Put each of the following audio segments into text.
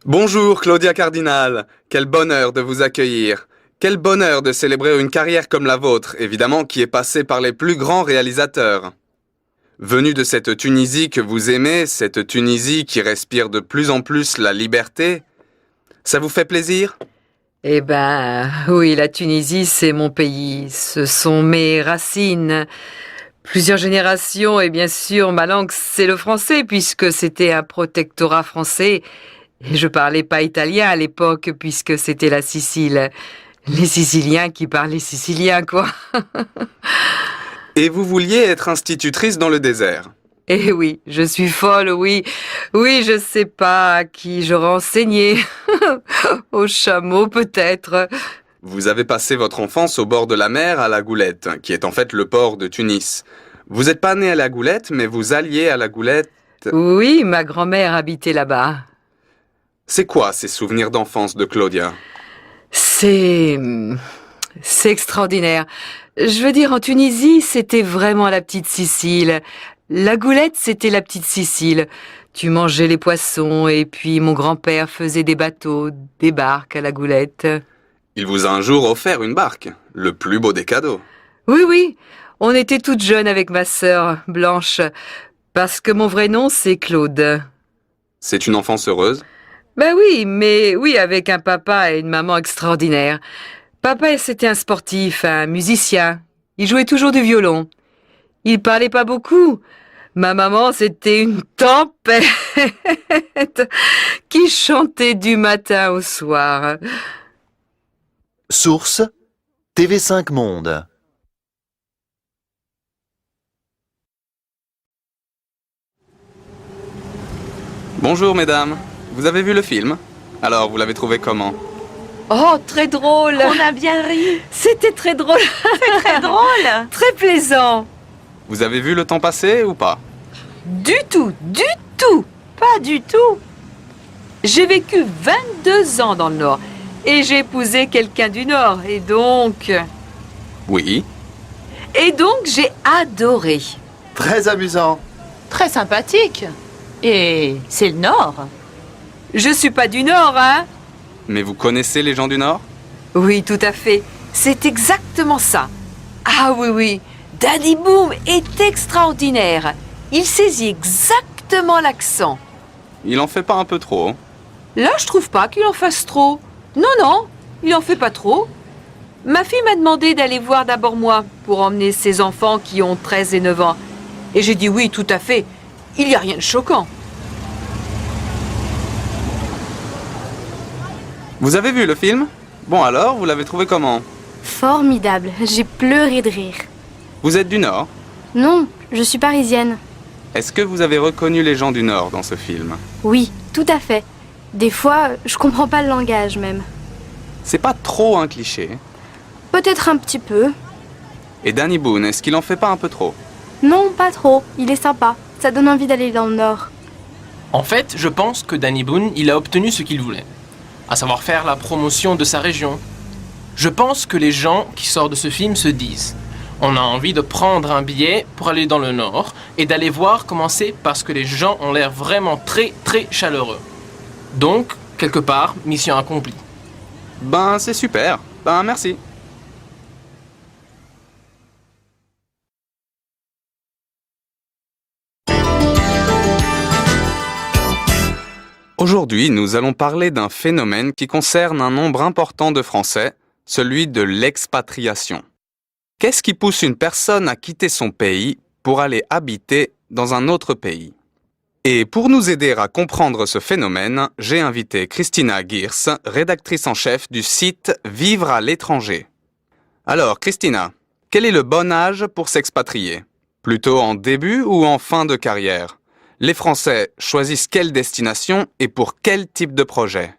Bonjour Claudia Cardinal, quel bonheur de vous accueillir. Quel bonheur de célébrer une carrière comme la vôtre, évidemment qui est passée par les plus grands réalisateurs. Venu de cette Tunisie que vous aimez, cette Tunisie qui respire de plus en plus la liberté, ça vous fait plaisir ? Eh ben, oui, la Tunisie, c'est mon pays. Ce sont mes racines. Plusieurs générations et bien sûr, ma langue, c'est le français puisque c'était un protectorat français. Et je parlais pas italien à l'époque puisque c'était la Sicile. Les Siciliens qui parlaient sicilien, quoi. Et vous vouliez être institutrice dans le désert. Eh oui, je suis folle, oui. Oui, je sais pas à qui j'aurais enseigné. Au chameau, peut-être. Vous avez passé votre enfance au bord de la mer à la Goulette, qui est en fait le port de Tunis. Vous n'êtes pas né à la Goulette, mais vous alliez à la Goulette. Oui, ma grand-mère habitait là-bas. C'est quoi ces souvenirs d'enfance de Claudia ? C'est extraordinaire. Je veux dire, en Tunisie, c'était vraiment la petite Sicile. La Goulette, c'était la petite Sicile. Tu mangeais les poissons et puis mon grand-père faisait des bateaux, des barques à la Goulette. Il vous a un jour offert une barque, le plus beau des cadeaux. Oui, on était toutes jeunes avec ma sœur, Blanche, parce que mon vrai nom, c'est Claude. C'est une enfance heureuse ? Ben oui, mais oui, avec un papa et une maman extraordinaires. Papa, c'était un sportif, un musicien. Il jouait toujours du violon. Il parlait pas beaucoup. Ma maman, c'était une tempête qui chantait du matin au soir. Source TV5 Monde. Bonjour mesdames, vous avez vu le film ? Alors, vous l'avez trouvé comment ? Oh, très drôle. On a bien ri. C'était très drôle. C'est très drôle. Très plaisant. Vous avez vu le temps passer ou pas ? Du tout, du tout. Pas du tout. J'ai vécu 22 ans dans le Nord et j'ai épousé quelqu'un du Nord et donc Oui. j'ai adoré. Très amusant. Très sympathique. Et c'est le Nord. Je suis pas du Nord, hein? Mais vous connaissez les gens du Nord ? Oui, tout à fait. C'est exactement ça. Ah oui. Danny Boom est extraordinaire. Il saisit exactement l'accent. Il en fait pas un peu trop ? Là, je trouve pas qu'il en fasse trop. Non, il en fait pas trop. Ma fille m'a demandé d'aller voir d'abord moi pour emmener ses enfants qui ont 13 et 9 ans. Et j'ai dit oui, tout à fait. Il n'y a rien de choquant. Vous avez vu le film ? Bon alors, vous l'avez trouvé comment ? Formidable, j'ai pleuré de rire. Vous êtes du Nord ? Non, je suis parisienne. Est-ce que vous avez reconnu les gens du Nord dans ce film ? Oui, tout à fait. Des fois, je comprends pas le langage même. C'est pas trop un cliché. Peut-être un petit peu. Et Danny Boone, est-ce qu'il en fait pas un peu trop ? Non, pas trop. Il est sympa. Ça donne envie d'aller dans le Nord. En fait, je pense que Danny Boone, il a obtenu ce qu'il voulait, à savoir faire la promotion de sa région. Je pense que les gens qui sortent de ce film se disent « On a envie de prendre un billet pour aller dans le Nord et d'aller voir comment c'est parce que les gens ont l'air vraiment très très chaleureux. » Donc, quelque part, mission accomplie. Ben, c'est super. Ben, merci. Aujourd'hui, nous allons parler d'un phénomène qui concerne un nombre important de Français, celui de l'expatriation. Qu'est-ce qui pousse une personne à quitter son pays pour aller habiter dans un autre pays ? Et pour nous aider à comprendre ce phénomène, j'ai invité Christina Geers, rédactrice en chef du site Vivre à l'étranger. Alors, Christina, quel est le bon âge pour s'expatrier ? Plutôt en début ou en fin de carrière ? Les Français choisissent quelle destination et pour quel type de projet ?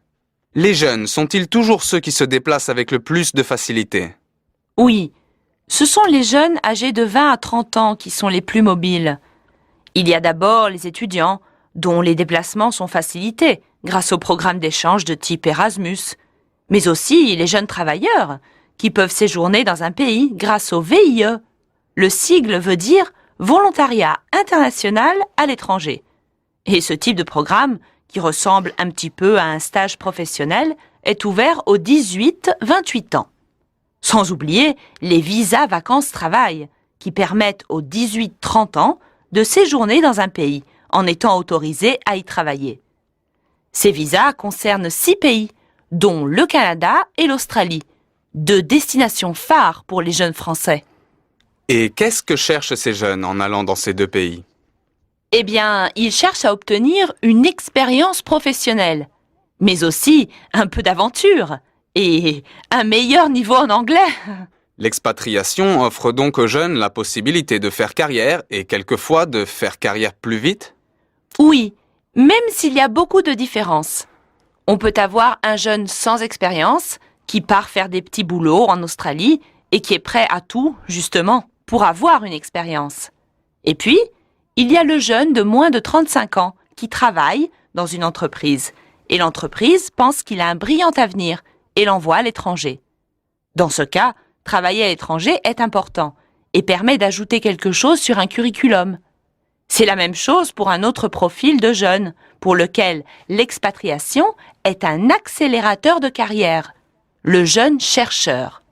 Les jeunes sont-ils toujours ceux qui se déplacent avec le plus de facilité ? Oui, ce sont les jeunes âgés de 20 à 30 ans qui sont les plus mobiles. Il y a d'abord les étudiants, dont les déplacements sont facilités grâce au programme d'échange de type Erasmus, mais aussi les jeunes travailleurs qui peuvent séjourner dans un pays grâce au VIE. Le sigle veut dire Volontariat international à l'étranger. Et ce type de programme, qui ressemble un petit peu à un stage professionnel, est ouvert aux 18-28 ans. Sans oublier les visas vacances-travail, qui permettent aux 18-30 ans de séjourner dans un pays en étant autorisés à y travailler. Ces visas concernent 6 pays, dont le Canada et l'Australie, 2 destinations phares pour les jeunes Français. Et qu'est-ce que cherchent ces jeunes en allant dans ces 2 pays? Eh bien, ils cherchent à obtenir une expérience professionnelle, mais aussi un peu d'aventure et un meilleur niveau en anglais. L'expatriation offre donc aux jeunes la possibilité de faire carrière et quelquefois de faire carrière plus vite? Oui, même s'il y a beaucoup de différences. On peut avoir un jeune sans expérience qui part faire des petits boulots en Australie et qui est prêt à tout, justement, pour avoir une expérience. Et puis, il y a le jeune de moins de 35 ans qui travaille dans une entreprise et l'entreprise pense qu'il a un brillant avenir et l'envoie à l'étranger. Dans ce cas, travailler à l'étranger est important et permet d'ajouter quelque chose sur un curriculum. C'est la même chose pour un autre profil de jeune, pour lequel l'expatriation est un accélérateur de carrière, le jeune chercheur.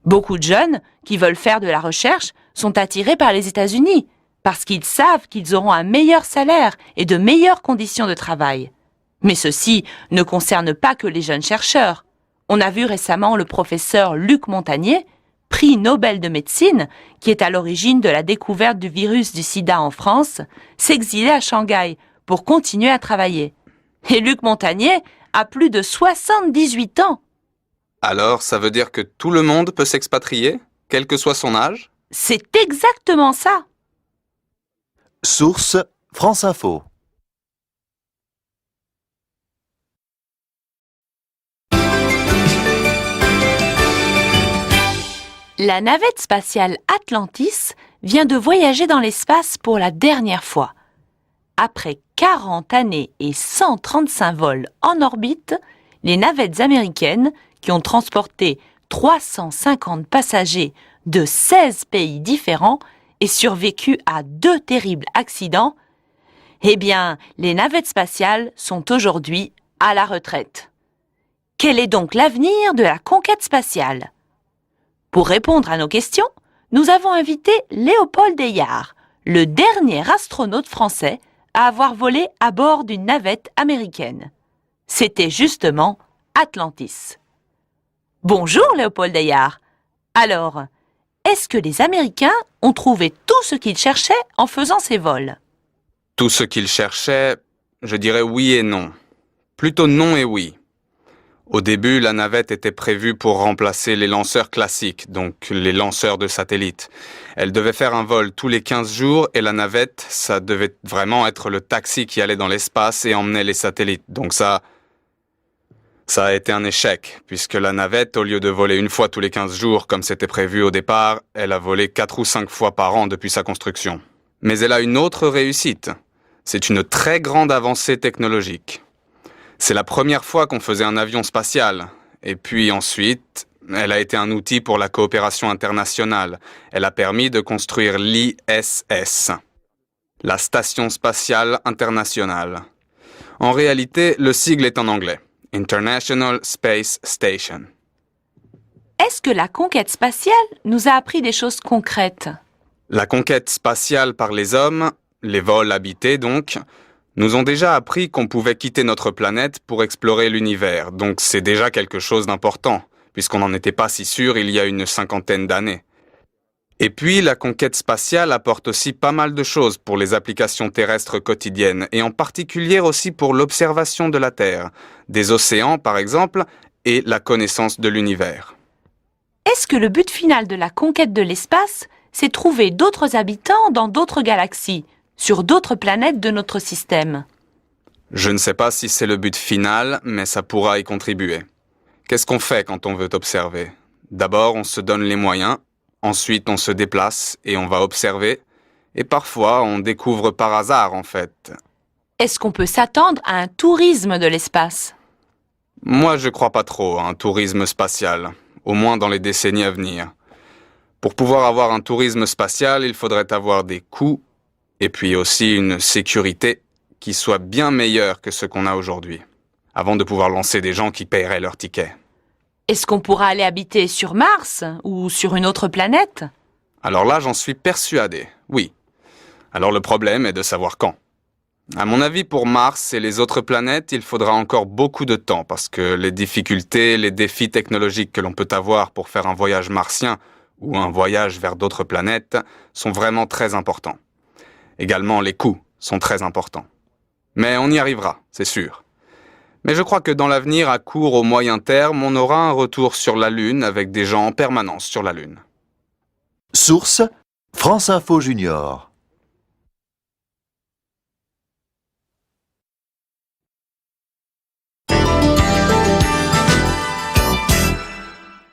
Beaucoup de jeunes qui veulent faire de la recherche sont attirés par les États-Unis parce qu'ils savent qu'ils auront un meilleur salaire et de meilleures conditions de travail. Mais ceci ne concerne pas que les jeunes chercheurs. On a vu récemment le professeur Luc Montagnier, prix Nobel de médecine, qui est à l'origine de la découverte du virus du sida en France, s'exiler à Shanghai pour continuer à travailler. Et Luc Montagnier a plus de 78 ans. Alors, ça veut dire que tout le monde peut s'expatrier, quel que soit son âge? C'est exactement ça. Source France Info. La navette spatiale Atlantis vient de voyager dans l'espace pour la dernière fois. Après 40 années et 135 vols en orbite, les navettes américaines, qui ont transporté 350 passagers de 16 pays différents et survécu à 2 terribles accidents, eh bien, les navettes spatiales sont aujourd'hui à la retraite. Quel est donc l'avenir de la conquête spatiale ? Pour répondre à nos questions, nous avons invité Léopold Deyard, le dernier astronaute français à avoir volé à bord d'une navette américaine. C'était justement Atlantis. Bonjour Léopold Deyard. Alors, est-ce que les Américains ont trouvé tout ce qu'ils cherchaient en faisant ces vols ? Tout ce qu'ils cherchaient, je dirais oui et non. Plutôt non et oui. Au début, la navette était prévue pour remplacer les lanceurs classiques, donc les lanceurs de satellites. Elle devait faire un vol tous les 15 jours et la navette, ça devait vraiment être le taxi qui allait dans l'espace et emmenait les satellites. Donc ça a été un échec, puisque la navette, au lieu de voler une fois tous les 15 jours comme c'était prévu au départ, elle a volé 4 ou 5 fois par an depuis sa construction. Mais elle a une autre réussite. C'est une très grande avancée technologique. C'est la première fois qu'on faisait un avion spatial. Et puis ensuite, elle a été un outil pour la coopération internationale. Elle a permis de construire l'ISS, la Station Spatiale Internationale. En réalité, le sigle est en anglais. International Space Station. Est-ce que la conquête spatiale nous a appris des choses concrètes ? La conquête spatiale par les hommes, les vols habités donc, nous ont déjà appris qu'on pouvait quitter notre planète pour explorer l'univers, donc c'est déjà quelque chose d'important, puisqu'on n'en était pas si sûr il y a une 50aine d'années. Et puis, la conquête spatiale apporte aussi pas mal de choses pour les applications terrestres quotidiennes, et en particulier aussi pour l'observation de la Terre, des océans par exemple, et la connaissance de l'univers. Est-ce que le but final de la conquête de l'espace, c'est trouver d'autres habitants dans d'autres galaxies, sur d'autres planètes de notre système ? Je ne sais pas si c'est le but final, mais ça pourra y contribuer. Qu'est-ce qu'on fait quand on veut observer ? D'abord, on se donne les moyens, ensuite on se déplace et on va observer, et parfois on découvre par hasard en fait. Est-ce qu'on peut s'attendre à un tourisme de l'espace ? Moi, je crois pas trop à un tourisme spatial, au moins dans les décennies à venir. Pour pouvoir avoir un tourisme spatial, il faudrait avoir des coûts et puis aussi une sécurité qui soient bien meilleurs que ceux qu'on a aujourd'hui, avant de pouvoir lancer des gens qui paieraient leur ticket. Est-ce qu'on pourra aller habiter sur Mars ou sur une autre planète? Alors là, j'en suis persuadé, oui. Alors le problème est de savoir quand. À mon avis, pour Mars et les autres planètes, il faudra encore beaucoup de temps parce que les difficultés, les défis technologiques que l'on peut avoir pour faire un voyage martien ou un voyage vers d'autres planètes sont vraiment très importants. Également, les coûts sont très importants. Mais on y arrivera, c'est sûr. Mais je crois que dans l'avenir, à court ou moyen terme, on aura un retour sur la Lune avec des gens en permanence sur la Lune. Source France Info Junior.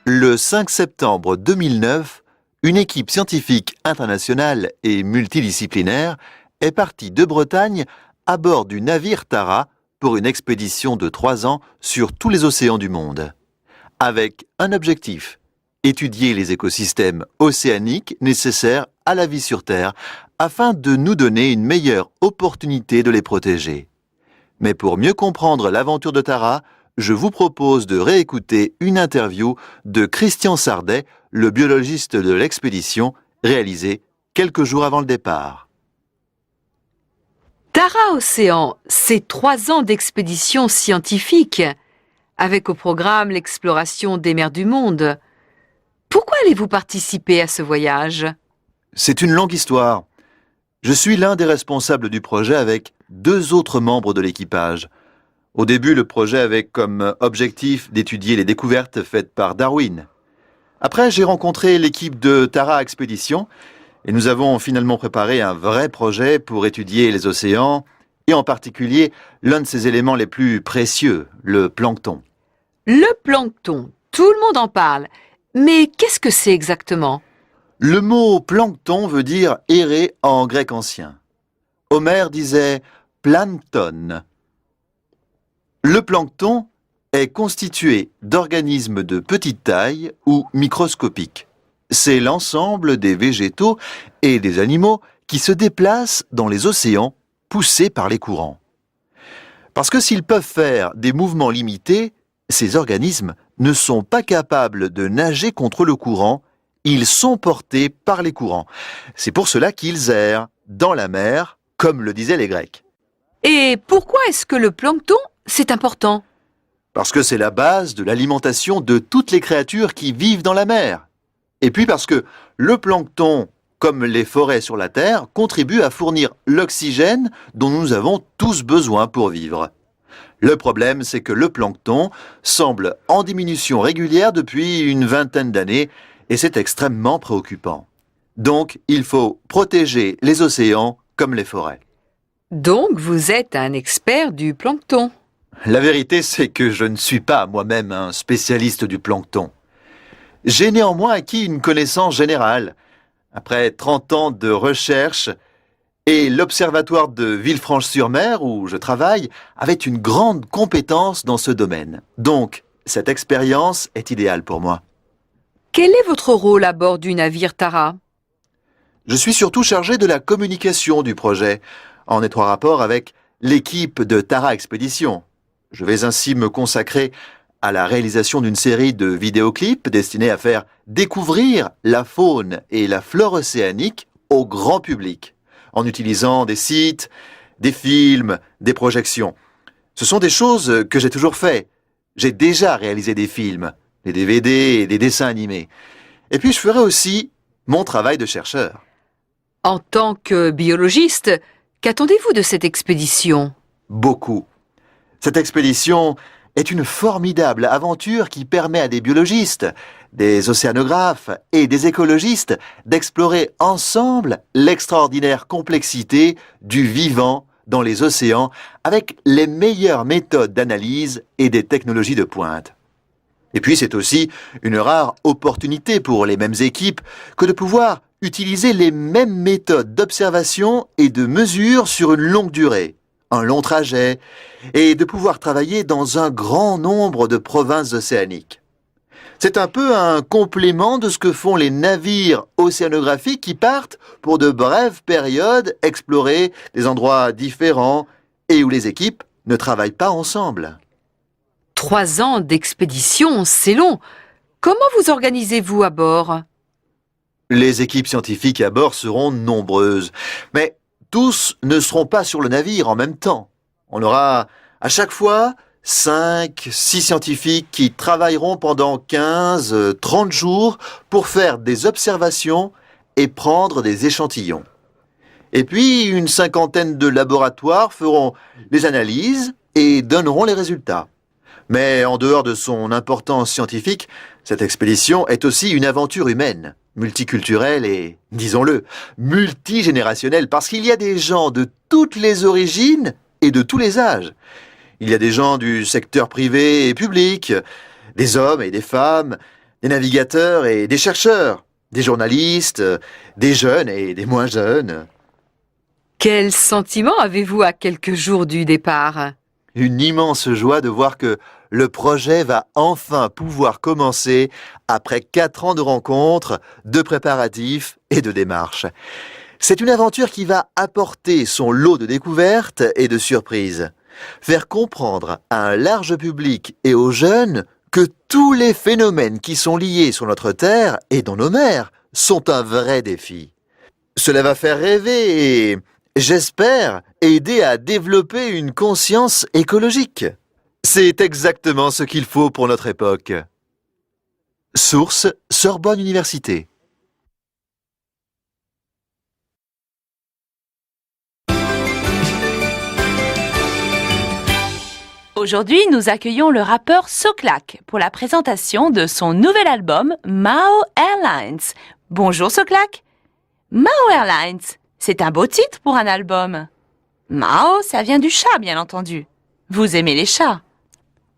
Le 5 septembre 2009, une équipe scientifique internationale et multidisciplinaire est partie de Bretagne à bord du navire Tara pour une expédition de 3 ans sur tous les océans du monde. Avec un objectif, étudier les écosystèmes océaniques nécessaires à la vie sur Terre afin de nous donner une meilleure opportunité de les protéger. Mais pour mieux comprendre l'aventure de Tara, je vous propose de réécouter une interview de Christian Sardet, le biologiste de l'expédition, réalisée quelques jours avant le départ. Tara Océan, c'est 3 ans d'expédition scientifique, avec au programme l'exploration des mers du monde. Pourquoi allez-vous participer à ce voyage? C'est une longue histoire. Je suis l'un des responsables du projet avec 2 autres membres de l'équipage. Au début, le projet avait comme objectif d'étudier les découvertes faites par Darwin. Après, j'ai rencontré l'équipe de Tara Expédition et nous avons finalement préparé un vrai projet pour étudier les océans et en particulier l'un de ses éléments les plus précieux, le plancton. Le plancton, tout le monde en parle. Mais qu'est-ce que c'est exactement? Le mot plancton veut dire errer en grec ancien. Homère disait plankton. Le plancton est constitué d'organismes de petite taille ou microscopiques. C'est l'ensemble des végétaux et des animaux qui se déplacent dans les océans poussés par les courants. Parce que s'ils peuvent faire des mouvements limités, ces organismes ne sont pas capables de nager contre le courant, ils sont portés par les courants. C'est pour cela qu'ils errent dans la mer, comme le disaient les Grecs. Et pourquoi est-ce que le plancton, c'est important? Parce que c'est la base de l'alimentation de toutes les créatures qui vivent dans la mer. Et puis parce que le plancton, comme les forêts sur la Terre, contribue à fournir l'oxygène dont nous avons tous besoin pour vivre. Le problème, c'est que le plancton semble en diminution régulière depuis une vingtaine d'années et c'est extrêmement préoccupant. Donc, il faut protéger les océans comme les forêts. Donc, vous êtes un expert du plancton. La vérité, c'est que je ne suis pas moi-même un spécialiste du plancton. J'ai néanmoins acquis une connaissance générale. Après 30 ans de recherche, et l'Observatoire de Villefranche-sur-Mer, où je travaille, avait une grande compétence dans ce domaine. Donc, cette expérience est idéale pour moi. Quel est votre rôle à bord du navire Tara? Je suis surtout chargé de la communication du projet, en étroit rapport avec l'équipe de Tara Expédition. Je vais ainsi me consacrer à la réalisation d'une série de vidéoclips destinés à faire découvrir la faune et la flore océanique au grand public, en utilisant des sites, des films, des projections. Ce sont des choses que j'ai toujours fait. J'ai déjà réalisé des films, des DVD et des dessins animés. Et puis je ferai aussi mon travail de chercheur. En tant que biologiste, qu'attendez-vous de cette expédition? Beaucoup. Cette expédition est une formidable aventure qui permet à des biologistes, des océanographes et des écologistes d'explorer ensemble l'extraordinaire complexité du vivant dans les océans avec les meilleures méthodes d'analyse et des technologies de pointe. Et puis c'est aussi une rare opportunité pour les mêmes équipes que de pouvoir utiliser les mêmes méthodes d'observation et de mesure sur une longue durée, un long trajet, et de pouvoir travailler dans un grand nombre de provinces océaniques. C'est un peu un complément de ce que font les navires océanographiques qui partent pour de brèves périodes explorer des endroits différents et où les équipes ne travaillent pas ensemble. 3 ans d'expédition, c'est long. Comment vous organisez-vous à bord? Les équipes scientifiques à bord seront nombreuses, mais tous ne seront pas sur le navire en même temps. On aura à chaque fois 5, 6 scientifiques qui travailleront pendant 15, 30 jours pour faire des observations et prendre des échantillons. Et puis, une cinquantaine de laboratoires feront les analyses et donneront les résultats. Mais en dehors de son importance scientifique, cette expédition est aussi une aventure humaine, multiculturelle et, disons-le, multigénérationnelle, parce qu'il y a des gens de toutes les origines et de tous les âges. Il y a des gens du secteur privé et public, des hommes et des femmes, des navigateurs et des chercheurs, des journalistes, des jeunes et des moins jeunes. Quel sentiment avez-vous à quelques jours du départ? Une immense joie de voir que le projet va enfin pouvoir commencer après 4 ans de rencontres, de préparatifs et de démarches. C'est une aventure qui va apporter son lot de découvertes et de surprises. Faire comprendre à un large public et aux jeunes que tous les phénomènes qui sont liés sur notre Terre et dans nos mers sont un vrai défi. Cela va faire rêver et, j'espère, aider à développer une conscience écologique. C'est exactement ce qu'il faut pour notre époque. Source: Sorbonne Université. Aujourd'hui, nous accueillons le rappeur Soclac pour la présentation de son nouvel album Mao Airlines. Bonjour Soclac. Mao Airlines, c'est un beau titre pour un album. Mao, ça vient du chat, bien entendu. Vous aimez les chats?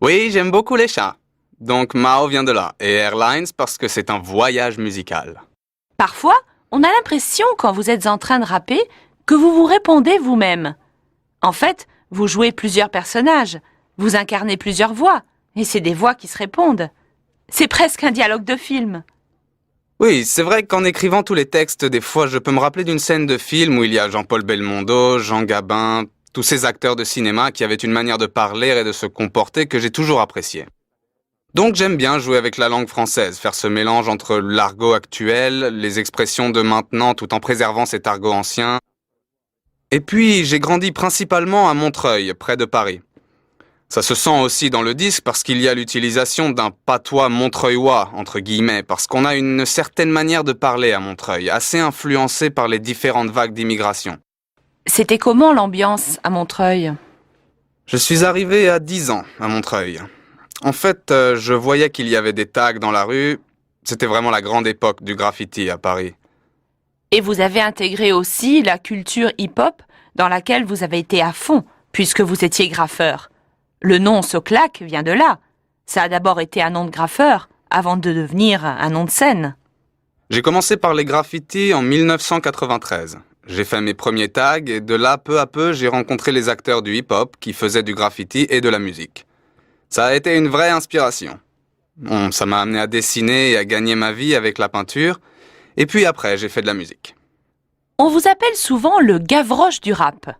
Oui, j'aime beaucoup les chats. Donc Mao vient de là, et Airlines parce que c'est un voyage musical. Parfois, on a l'impression, quand vous êtes en train de rapper, que vous vous répondez vous-même. En fait, vous jouez plusieurs personnages, vous incarnez plusieurs voix, et c'est des voix qui se répondent. C'est presque un dialogue de film. Oui, c'est vrai qu'en écrivant tous les textes, des fois je peux me rappeler d'une scène de film où il y a Jean-Paul Belmondo, Jean Gabin, tous ces acteurs de cinéma qui avaient une manière de parler et de se comporter que j'ai toujours appréciée. Donc j'aime bien jouer avec la langue française, faire ce mélange entre l'argot actuel, les expressions de maintenant tout en préservant cet argot ancien. Et puis j'ai grandi principalement à Montreuil, près de Paris. Ça se sent aussi dans le disque parce qu'il y a l'utilisation d'un patois montreuillois, entre guillemets, parce qu'on a une certaine manière de parler à Montreuil, assez influencée par les différentes vagues d'immigration. C'était comment l'ambiance à Montreuil? Je suis arrivé à 10 ans à Montreuil. En fait, je voyais qu'il y avait des tags dans la rue. C'était vraiment la grande époque du graffiti à Paris. Et vous avez intégré aussi la culture hip-hop dans laquelle vous avez été à fond, puisque vous étiez graffeur. Le nom Soclac vient de là. Ça a d'abord été un nom de graffeur, avant de devenir un nom de scène. J'ai commencé par les graffitis en 1993. J'ai fait mes premiers tags et de là, peu à peu, j'ai rencontré les acteurs du hip-hop qui faisaient du graffiti et de la musique. Ça a été une vraie inspiration. Bon, ça m'a amené à dessiner et à gagner ma vie avec la peinture. Et puis après, j'ai fait de la musique. On vous appelle souvent le Gavroche du rap.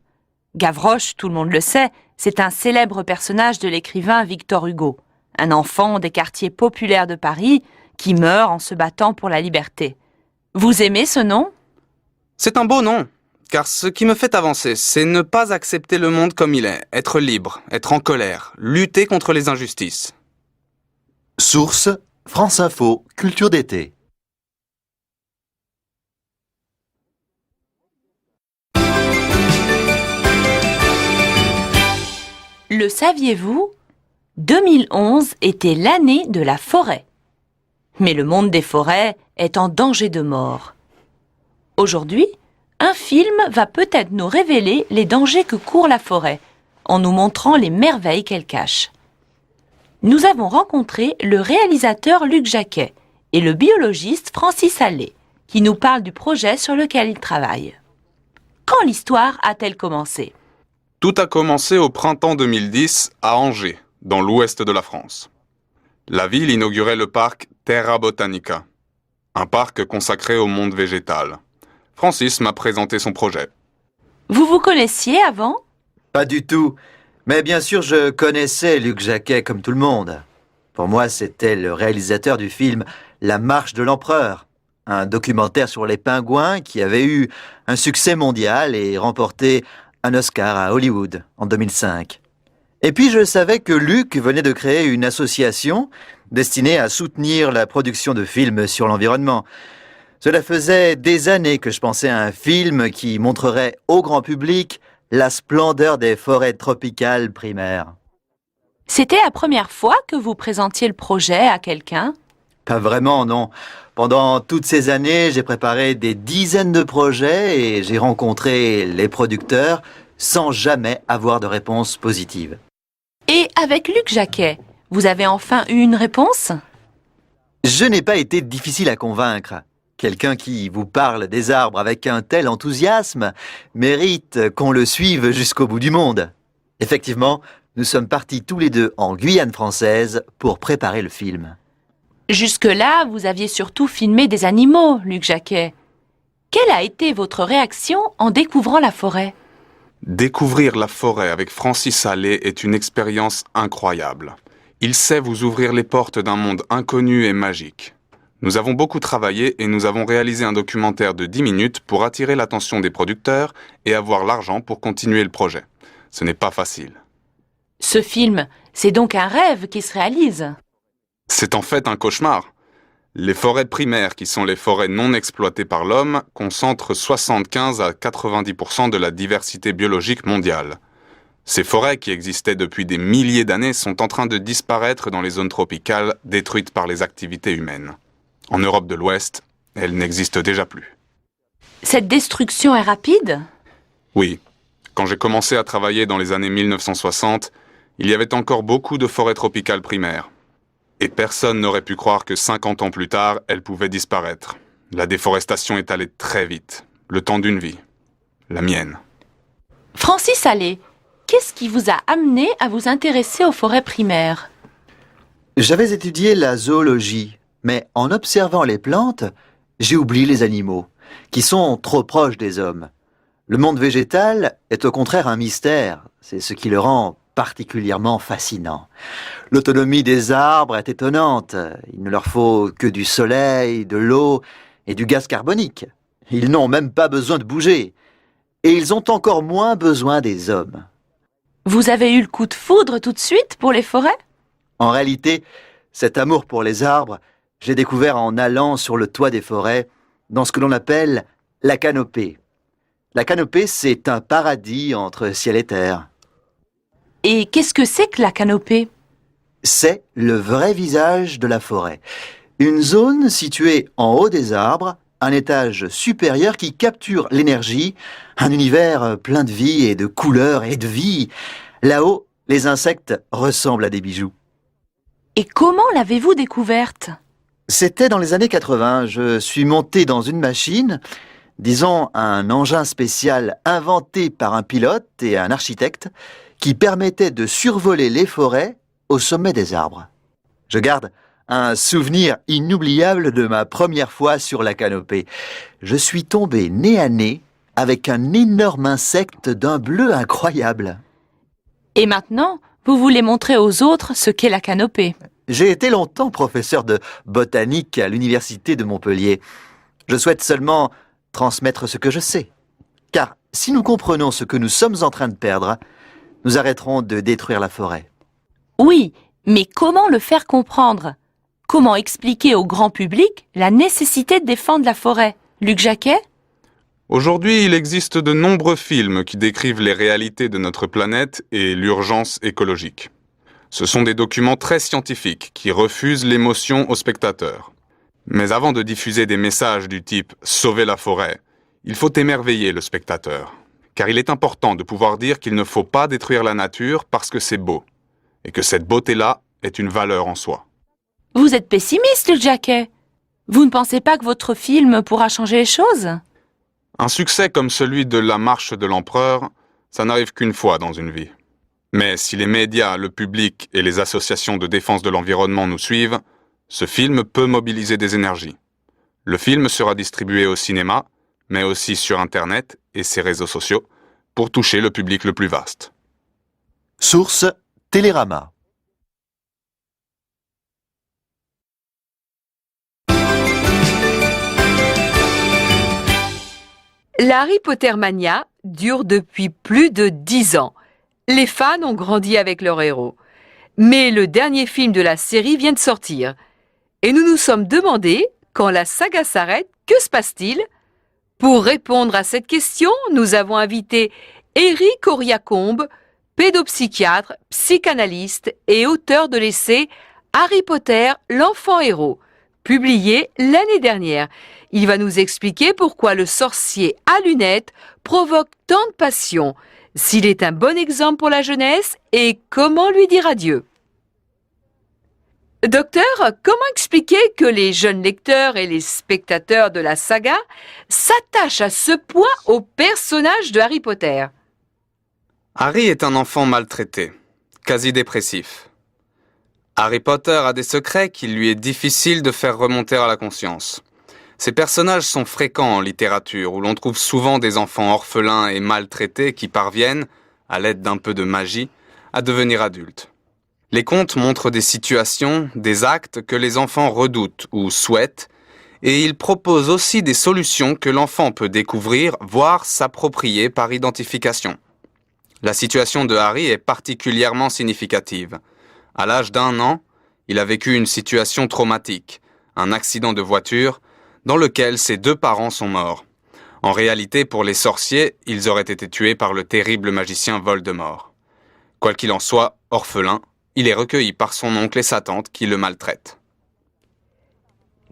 Gavroche, tout le monde le sait, c'est un célèbre personnage de l'écrivain Victor Hugo, un enfant des quartiers populaires de Paris qui meurt en se battant pour la liberté. Vous aimez ce nom? C'est un beau nom, car ce qui me fait avancer, c'est ne pas accepter le monde comme il est, être libre, être en colère, lutter contre les injustices. Source: France Info, Culture d'été. Le saviez-vous? 2011 était l'année de la forêt. Mais le monde des forêts est en danger de mort. Aujourd'hui, un film va peut-être nous révéler les dangers que court la forêt, en nous montrant les merveilles qu'elle cache. Nous avons rencontré le réalisateur Luc Jacquet et le biologiste Francis Allais, qui nous parlent du projet sur lequel ils travaillent. Quand l'histoire a-t-elle commencé? Tout a commencé au printemps 2010 à Angers, dans l'ouest de la France. La ville inaugurait le parc Terra Botanica, un parc consacré au monde végétal. Francis m'a présenté son projet. Vous vous connaissiez avant? Pas du tout. Mais bien sûr, je connaissais Luc Jacquet comme tout le monde. Pour moi, c'était le réalisateur du film La Marche de l'Empereur, un documentaire sur les pingouins qui avait eu un succès mondial et remporté un Oscar à Hollywood en 2005. Et puis je savais que Luc venait de créer une association destinée à soutenir la production de films sur l'environnement. Cela faisait des années que je pensais à un film qui montrerait au grand public la splendeur des forêts tropicales primaires. C'était la première fois que vous présentiez le projet à quelqu'un? Pas vraiment, non. Pendant toutes ces années, j'ai préparé des dizaines de projets et j'ai rencontré les producteurs sans jamais avoir de réponse positive. Et avec Luc Jacquet, vous avez enfin eu une réponse? Je n'ai pas été difficile à convaincre. Quelqu'un qui vous parle des arbres avec un tel enthousiasme mérite qu'on le suive jusqu'au bout du monde. Effectivement, nous sommes partis tous les deux en Guyane française pour préparer le film. Jusque-là, vous aviez surtout filmé des animaux, Luc Jacquet. Quelle a été votre réaction en découvrant la forêt? Découvrir la forêt avec Francis Allais est une expérience incroyable. Il sait vous ouvrir les portes d'un monde inconnu et magique. Nous avons beaucoup travaillé et nous avons réalisé un documentaire de 10 minutes pour attirer l'attention des producteurs et avoir l'argent pour continuer le projet. Ce n'est pas facile. Ce film, c'est donc un rêve qui se réalise. C'est en fait un cauchemar. Les forêts primaires, qui sont les forêts non exploitées par l'homme, concentrent 75 à 90% de la diversité biologique mondiale. Ces forêts, qui existaient depuis des milliers d'années, sont en train de disparaître dans les zones tropicales détruites par les activités humaines. En Europe de l'Ouest, elles n'existent déjà plus. Cette destruction est rapide? Oui. Quand j'ai commencé à travailler dans les années 1960, il y avait encore beaucoup de forêts tropicales primaires. Et personne n'aurait pu croire que 50 ans plus tard, elles pouvaient disparaître. La déforestation est allée très vite, le temps d'une vie. La mienne. Francis Allais, qu'est-ce qui vous a amené à vous intéresser aux forêts primaires? J'avais étudié la zoologie, mais en observant les plantes, j'ai oublié les animaux, qui sont trop proches des hommes. Le monde végétal est au contraire un mystère, c'est ce qui le rend particulièrement fascinant. L'autonomie des arbres est étonnante, il ne leur faut que du soleil, de l'eau et du gaz carbonique. Ils n'ont même pas besoin de bouger, et ils ont encore moins besoin des hommes. Vous avez eu le coup de foudre tout de suite pour les forêts? En réalité, cet amour pour les arbres, j'ai découvert en allant sur le toit des forêts, dans ce que l'on appelle la canopée. La canopée, c'est un paradis entre ciel et terre. Et qu'est-ce que c'est que la canopée? C'est le vrai visage de la forêt. Une zone située en haut des arbres, un étage supérieur qui capture l'énergie, un univers plein de vie et de couleurs et de vie. Là-haut, les insectes ressemblent à des bijoux. Et comment l'avez-vous découverte? C'était dans les années 80. Je suis monté dans une machine, disons un engin spécial inventé par un pilote et un architecte, qui permettait de survoler les forêts au sommet des arbres. Je garde un souvenir inoubliable de ma première fois sur la canopée. Je suis tombé nez à nez avec un énorme insecte d'un bleu incroyable. Et maintenant, vous voulez montrer aux autres ce qu'est la canopée. J'ai été longtemps professeur de botanique à l'université de Montpellier. Je souhaite seulement transmettre ce que je sais. Car si nous comprenons ce que nous sommes en train de perdre, nous arrêterons de détruire la forêt. Oui, mais comment le faire comprendre? Comment expliquer au grand public la nécessité de défendre la forêt? Luc Jacquet? Aujourd'hui, il existe de nombreux films qui décrivent les réalités de notre planète et l'urgence écologique. Ce sont des documents très scientifiques qui refusent l'émotion aux spectateurs. Mais avant de diffuser des messages du type « Sauver la forêt », il faut émerveiller le spectateur. Car il est important de pouvoir dire qu'il ne faut pas détruire la nature parce que c'est beau, et que cette beauté-là est une valeur en soi. Vous êtes pessimiste, Luc Jacquet. Vous ne pensez pas que votre film pourra changer les choses? Un succès comme celui de La Marche de l'Empereur, ça n'arrive qu'une fois dans une vie. Mais si les médias, le public et les associations de défense de l'environnement nous suivent, ce film peut mobiliser des énergies. Le film sera distribué au cinéma, mais aussi sur Internet et ses réseaux sociaux, pour toucher le public le plus vaste. Source Télérama. La Harry Potter Mania dure depuis plus de 10 ans. Les fans ont grandi avec leur héros. Mais le dernier film de la série vient de sortir. Et nous nous sommes demandé, quand la saga s'arrête, que se passe-t-il? Pour répondre à cette question, nous avons invité Éric Auriacombe, pédopsychiatre, psychanalyste et auteur de l'essai Harry Potter, l'enfant héros, publié l'année dernière. Il va nous expliquer pourquoi le sorcier à lunettes provoque tant de passion, s'il est un bon exemple pour la jeunesse et comment lui dire adieu. Docteur, comment expliquer que les jeunes lecteurs et les spectateurs de la saga s'attachent à ce point au personnage de Harry Potter? Harry est un enfant maltraité, quasi dépressif. Harry Potter a des secrets qu'il lui est difficile de faire remonter à la conscience. Ces personnages sont fréquents en littérature, où l'on trouve souvent des enfants orphelins et maltraités qui parviennent, à l'aide d'un peu de magie, à devenir adultes. Les contes montrent des situations, des actes que les enfants redoutent ou souhaitent, et ils proposent aussi des solutions que l'enfant peut découvrir, voire s'approprier par identification. La situation de Harry est particulièrement significative. À l'âge d'1 an, il a vécu une situation traumatique, un accident de voiture, dans lequel ses 2 parents sont morts. En réalité, pour les sorciers, ils auraient été tués par le terrible magicien Voldemort. Quoi qu'il en soit, orphelin, il est recueilli par son oncle et sa tante qui le maltraitent.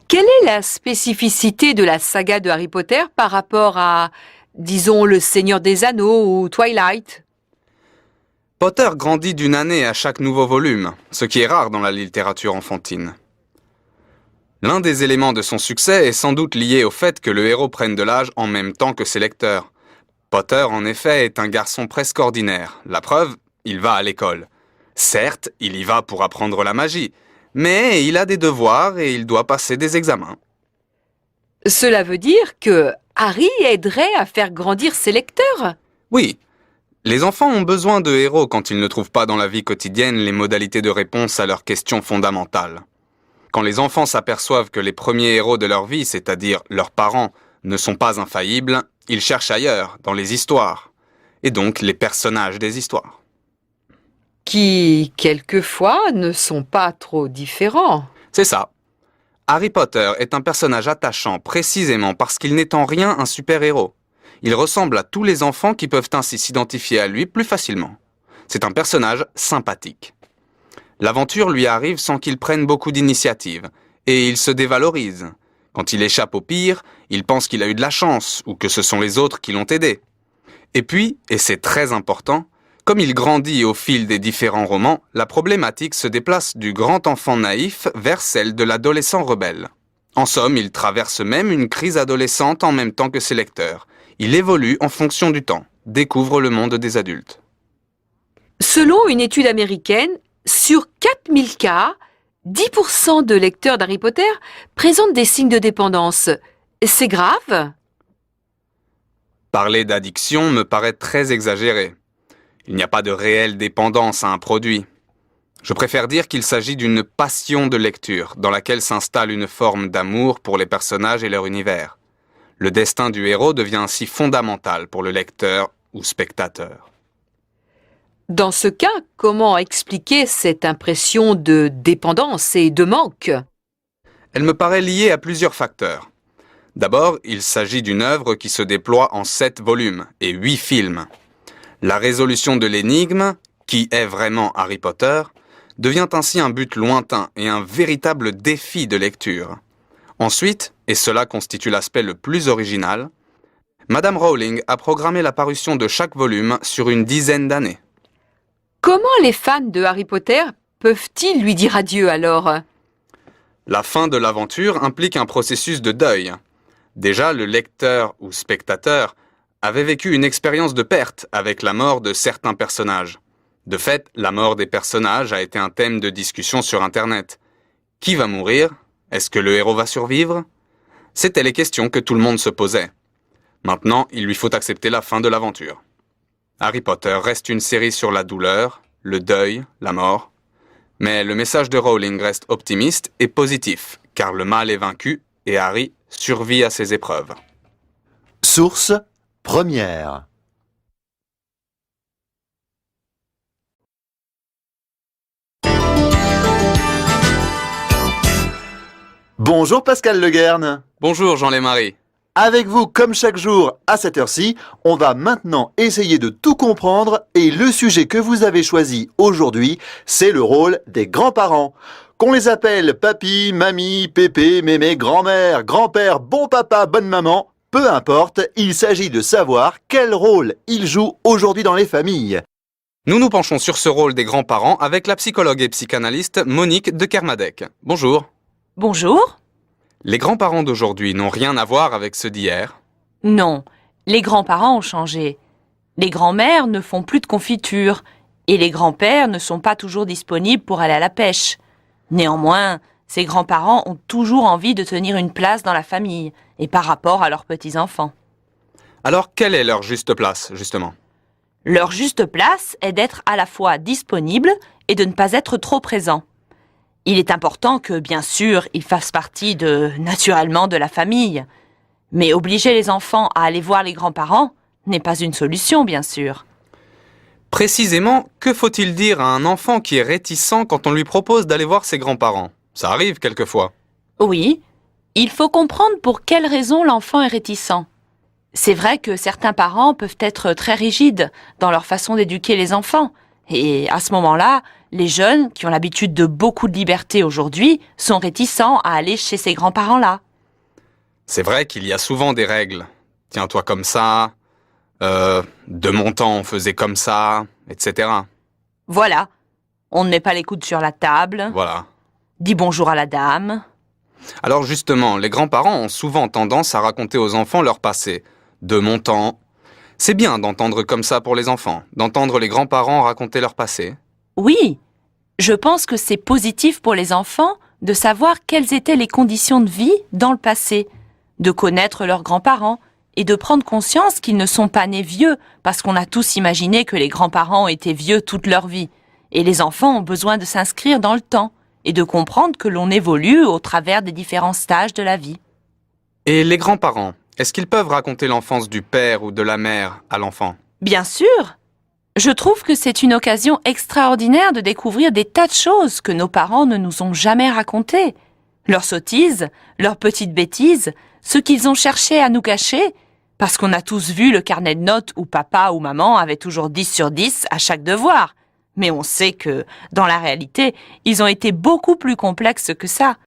Quelle est la spécificité de la saga de Harry Potter par rapport à, disons, Le Seigneur des Anneaux ou Twilight? Potter grandit d'une année à chaque nouveau volume, ce qui est rare dans la littérature enfantine. L'un des éléments de son succès est sans doute lié au fait que le héros prenne de l'âge en même temps que ses lecteurs. Potter, en effet, est un garçon presque ordinaire. La preuve, il va à l'école. Certes, il y va pour apprendre la magie, mais il a des devoirs et il doit passer des examens. Cela veut dire que Harry aiderait à faire grandir ses lecteurs? Oui, les enfants ont besoin de héros quand ils ne trouvent pas dans la vie quotidienne les modalités de réponse à leurs questions fondamentales. Quand les enfants s'aperçoivent que les premiers héros de leur vie, c'est-à-dire leurs parents, ne sont pas infaillibles, ils cherchent ailleurs, dans les histoires, et donc les personnages des histoires. Qui, quelquefois, ne sont pas trop différents. C'est ça. Harry Potter est un personnage attachant précisément parce qu'il n'est en rien un super-héros. Il ressemble à tous les enfants qui peuvent ainsi s'identifier à lui plus facilement. C'est un personnage sympathique. L'aventure lui arrive sans qu'il prenne beaucoup d'initiative, et il se dévalorise. Quand il échappe au pire, il pense qu'il a eu de la chance, ou que ce sont les autres qui l'ont aidé. Et puis, et c'est très important, comme il grandit au fil des différents romans, la problématique se déplace du grand enfant naïf vers celle de l'adolescent rebelle. En somme, il traverse même une crise adolescente en même temps que ses lecteurs. Il évolue en fonction du temps, découvre le monde des adultes. Selon une étude américaine, sur 4000 cas, 10% de lecteurs d'Harry Potter présentent des signes de dépendance. C'est grave? Parler d'addiction me paraît très exagéré. Il n'y a pas de réelle dépendance à un produit. Je préfère dire qu'il s'agit d'une passion de lecture, dans laquelle s'installe une forme d'amour pour les personnages et leur univers. Le destin du héros devient ainsi fondamental pour le lecteur ou spectateur. Dans ce cas, comment expliquer cette impression de dépendance et de manque? Elle me paraît liée à plusieurs facteurs. D'abord, il s'agit d'une œuvre qui se déploie en 7 volumes et 8 films. La résolution de l'énigme, qui est vraiment Harry Potter, devient ainsi un but lointain et un véritable défi de lecture. Ensuite, et cela constitue l'aspect le plus original, Madame Rowling a programmé la parution de chaque volume sur une dizaine d'années. Comment les fans de Harry Potter peuvent-ils lui dire adieu alors? La fin de l'aventure implique un processus de deuil. Déjà, le lecteur ou spectateur avait vécu une expérience de perte avec la mort de certains personnages. De fait, la mort des personnages a été un thème de discussion sur Internet. Qui va mourir? Est-ce que le héros va survivre? C'étaient les questions que tout le monde se posait. Maintenant, il lui faut accepter la fin de l'aventure. Harry Potter reste une série sur la douleur le deuil, la mort. Mais le message de Rowling reste optimiste et positif, car le mal est vaincu et Harry survit à ses épreuves. Source première. Bonjour Pascal Leguerne. Bonjour Jean Lémarie. Avec vous, comme chaque jour, à cette heure-ci, on va maintenant essayer de tout comprendre et le sujet que vous avez choisi aujourd'hui, c'est le rôle des grands-parents. Qu'on les appelle papy, mamie, pépé, mémé, grand-mère, grand-père, bon papa, bonne maman, peu importe, il s'agit de savoir quel rôle ils jouent aujourd'hui dans les familles. Nous nous penchons sur ce rôle des grands-parents avec la psychologue et psychanalyste Monique de Kermadec. Bonjour. Bonjour. Les grands-parents d'aujourd'hui n'ont rien à voir avec ceux d'hier. Non, les grands-parents ont changé. Les grands-mères ne font plus de confiture et les grands-pères ne sont pas toujours disponibles pour aller à la pêche. Néanmoins, ces grands-parents ont toujours envie de tenir une place dans la famille et par rapport à leurs petits-enfants. Alors, quelle est leur juste place, justement ? Leur juste place est d'être à la fois disponible et de ne pas être trop présent. Il est important que, bien sûr, ils fassent partie naturellement de la famille. Mais obliger les enfants à aller voir les grands-parents n'est pas une solution, bien sûr. Précisément, que faut-il dire à un enfant qui est réticent quand on lui propose d'aller voir ses grands-parents ? Ça arrive quelquefois. Oui, il faut comprendre pour quelles raisons l'enfant est réticent. C'est vrai que certains parents peuvent être très rigides dans leur façon d'éduquer les enfants. Et à ce moment-là, les jeunes, qui ont l'habitude de beaucoup de liberté aujourd'hui, sont réticents à aller chez ces grands-parents-là. C'est vrai qu'il y a souvent des règles. Tiens-toi comme ça, de mon temps on faisait comme ça, etc. Voilà. On ne met pas les coudes sur la table. Voilà. Dis bonjour à la dame. Alors justement, les grands-parents ont souvent tendance à raconter aux enfants leur passé. De mon temps. C'est bien d'entendre comme ça pour les enfants, d'entendre les grands-parents raconter leur passé. Oui, je pense que c'est positif pour les enfants de savoir quelles étaient les conditions de vie dans le passé, de connaître leurs grands-parents et de prendre conscience qu'ils ne sont pas nés vieux parce qu'on a tous imaginé que les grands-parents étaient vieux toute leur vie. Et les enfants ont besoin de s'inscrire dans le temps et de comprendre que l'on évolue au travers des différents stages de la vie. Et les grands-parents, est-ce qu'ils peuvent raconter l'enfance du père ou de la mère à l'enfant ? Bien sûr. Je trouve que c'est une occasion extraordinaire de découvrir des tas de choses que nos parents ne nous ont jamais racontées. Leurs sottises, leurs petites bêtises, ce qu'ils ont cherché à nous cacher, parce qu'on a tous vu le carnet de notes où papa ou maman avait toujours 10 sur 10 à chaque devoir. Mais on sait que, dans la réalité, ils ont été beaucoup plus complexes que ça.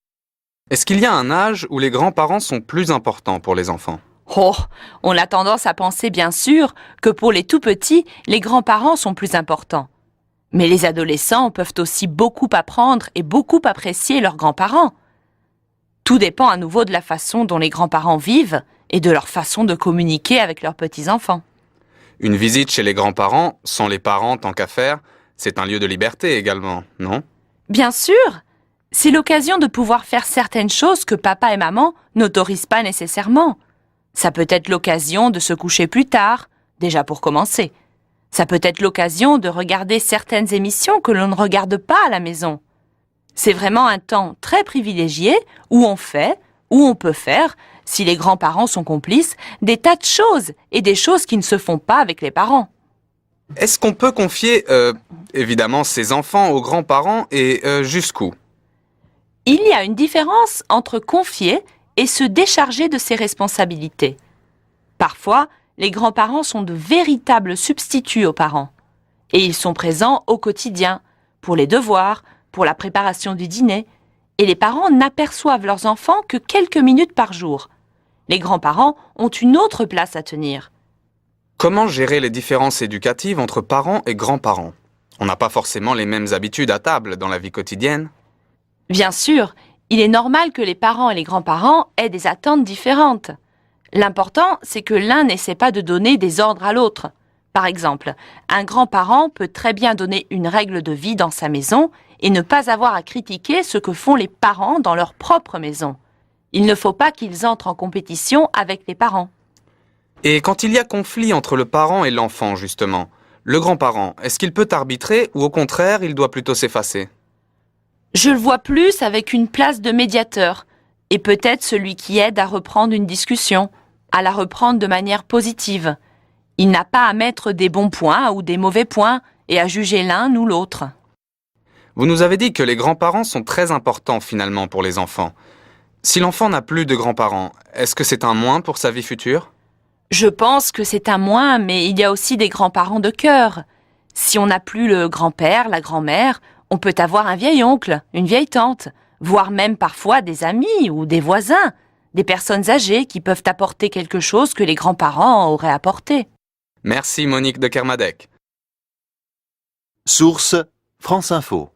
Est-ce qu'il y a un âge où les grands-parents sont plus importants pour les enfants ? Oh, on a tendance à penser bien sûr que pour les tout-petits, les grands-parents sont plus importants. Mais les adolescents peuvent aussi beaucoup apprendre et beaucoup apprécier leurs grands-parents. Tout dépend à nouveau de la façon dont les grands-parents vivent et de leur façon de communiquer avec leurs petits-enfants. Une visite chez les grands-parents, sans les parents tant qu'à faire, c'est un lieu de liberté également, non ? Bien sûr, c'est l'occasion de pouvoir faire certaines choses que papa et maman n'autorisent pas nécessairement. Ça peut être l'occasion de se coucher plus tard, déjà pour commencer. Ça peut être l'occasion de regarder certaines émissions que l'on ne regarde pas à la maison. C'est vraiment un temps très privilégié où on peut faire, si les grands-parents sont complices, des tas de choses et des choses qui ne se font pas avec les parents. Est-ce qu'on peut confier, évidemment, ses enfants aux grands-parents et jusqu'où ? Il y a une différence entre confier et se décharger de ses responsabilités. Parfois, les grands-parents sont de véritables substituts aux parents. Et ils sont présents au quotidien, pour les devoirs, pour la préparation du dîner. Et les parents n'aperçoivent leurs enfants que quelques minutes par jour. Les grands-parents ont une autre place à tenir. Comment gérer les différences éducatives entre parents et grands-parents ? On n'a pas forcément les mêmes habitudes à table dans la vie quotidienne. Bien sûr, il est normal que les parents et les grands-parents aient des attentes différentes. L'important, c'est que l'un n'essaie pas de donner des ordres à l'autre. Par exemple, un grand-parent peut très bien donner une règle de vie dans sa maison et ne pas avoir à critiquer ce que font les parents dans leur propre maison. Il ne faut pas qu'ils entrent en compétition avec les parents. Et quand il y a conflit entre le parent et l'enfant, justement, Le grand-parent, est-ce qu'il peut arbitrer ou au contraire, il doit plutôt s'effacer? Je le vois plus avec une place de médiateur, et peut-être celui qui aide à reprendre une discussion, à la reprendre de manière positive. Il n'a pas à mettre des bons points ou des mauvais points et à juger l'un ou l'autre. Vous nous avez dit que les grands-parents sont très importants finalement pour les enfants. Si l'enfant n'a plus de grands-parents, est-ce que c'est un moins pour sa vie future? Je pense que c'est un moins, mais il y a aussi des grands-parents de cœur. Si on n'a plus le grand-père, la grand-mère, on peut avoir un vieil oncle, une vieille tante, voire même parfois des amis ou des voisins, des personnes âgées qui peuvent apporter quelque chose que les grands-parents auraient apporté. Merci Monique de Kermadec. Source France Info.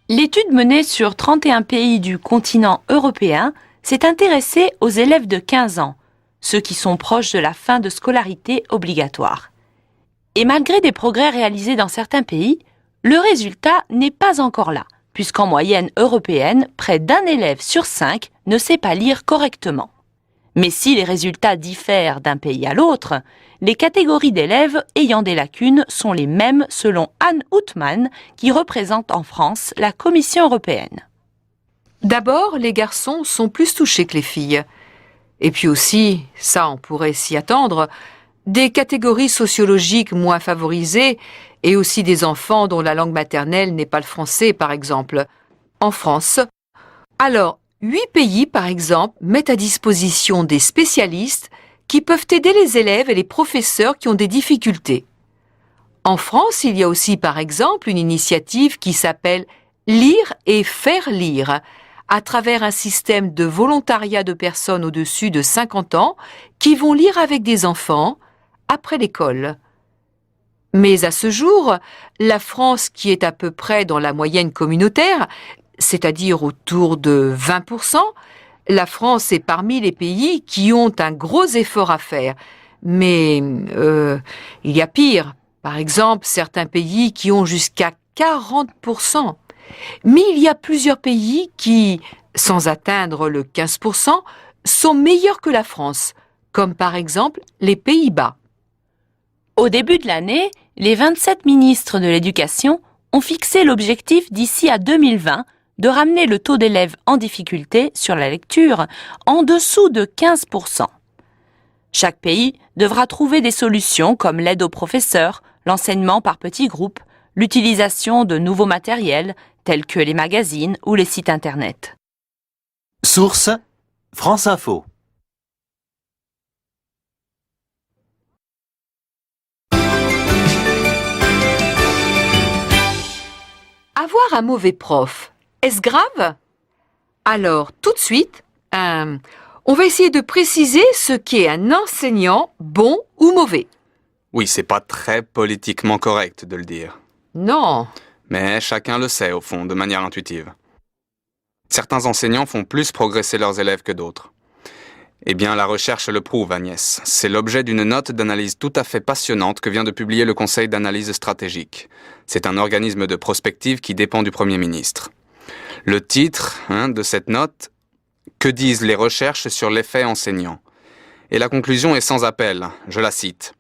L'étude menée sur 31 pays du continent européen s'est intéressée aux élèves de 15 ans, ceux qui sont proches de la fin de scolarité obligatoire. Et malgré des progrès réalisés dans certains pays, le résultat n'est pas encore là, puisqu'en moyenne européenne, près d'un élève sur 5 ne sait pas lire correctement. Mais si les résultats diffèrent d'un pays à l'autre, les catégories d'élèves ayant des lacunes sont les mêmes selon Anne Houtman, qui représente en France la Commission européenne. D'abord, les garçons sont plus touchés que les filles. Et puis aussi, ça on pourrait s'y attendre, des catégories sociologiques moins favorisées et aussi des enfants dont la langue maternelle n'est pas le français, par exemple. En France, alors, 8 pays, par exemple, mettent à disposition des spécialistes qui peuvent aider les élèves et les professeurs qui ont des difficultés. En France, il y a aussi, par exemple, une initiative qui s'appelle « Lire et faire lire », à travers un système de volontariat de personnes au-dessus de 50 ans qui vont lire avec des enfants après l'école. Mais à ce jour, la France, qui est à peu près dans la moyenne communautaire, c'est-à-dire autour de 20%, la France est parmi les pays qui ont un gros effort à faire. Mais il y a pire. Par exemple, certains pays qui ont jusqu'à 40%. Mais il y a plusieurs pays qui, sans atteindre le 15%, sont meilleurs que la France, comme par exemple les Pays-Bas. Au début de l'année, les 27 ministres de l'Éducation ont fixé l'objectif d'ici à 2020 de ramener le taux d'élèves en difficulté sur la lecture en dessous de 15%. Chaque pays devra trouver des solutions comme l'aide aux professeurs, l'enseignement par petits groupes, l'utilisation de nouveaux matériels tels que les magazines ou les sites Internet. Source France Info. Avoir un mauvais prof, est-ce grave? Alors, tout de suite, on va essayer de préciser ce qu'est un enseignant bon ou mauvais. Oui, c'est pas très politiquement correct de le dire. Non. Mais chacun le sait au fond, de manière intuitive. Certains enseignants font plus progresser leurs élèves que d'autres. Eh bien, la recherche le prouve, Agnès. C'est l'objet d'une note d'analyse tout à fait passionnante que vient de publier le Conseil d'analyse stratégique. C'est un organisme de prospective qui dépend du Premier ministre. Le titre de cette note, « Que disent les recherches sur l'effet enseignant ?» Et la conclusion est sans appel, je la cite.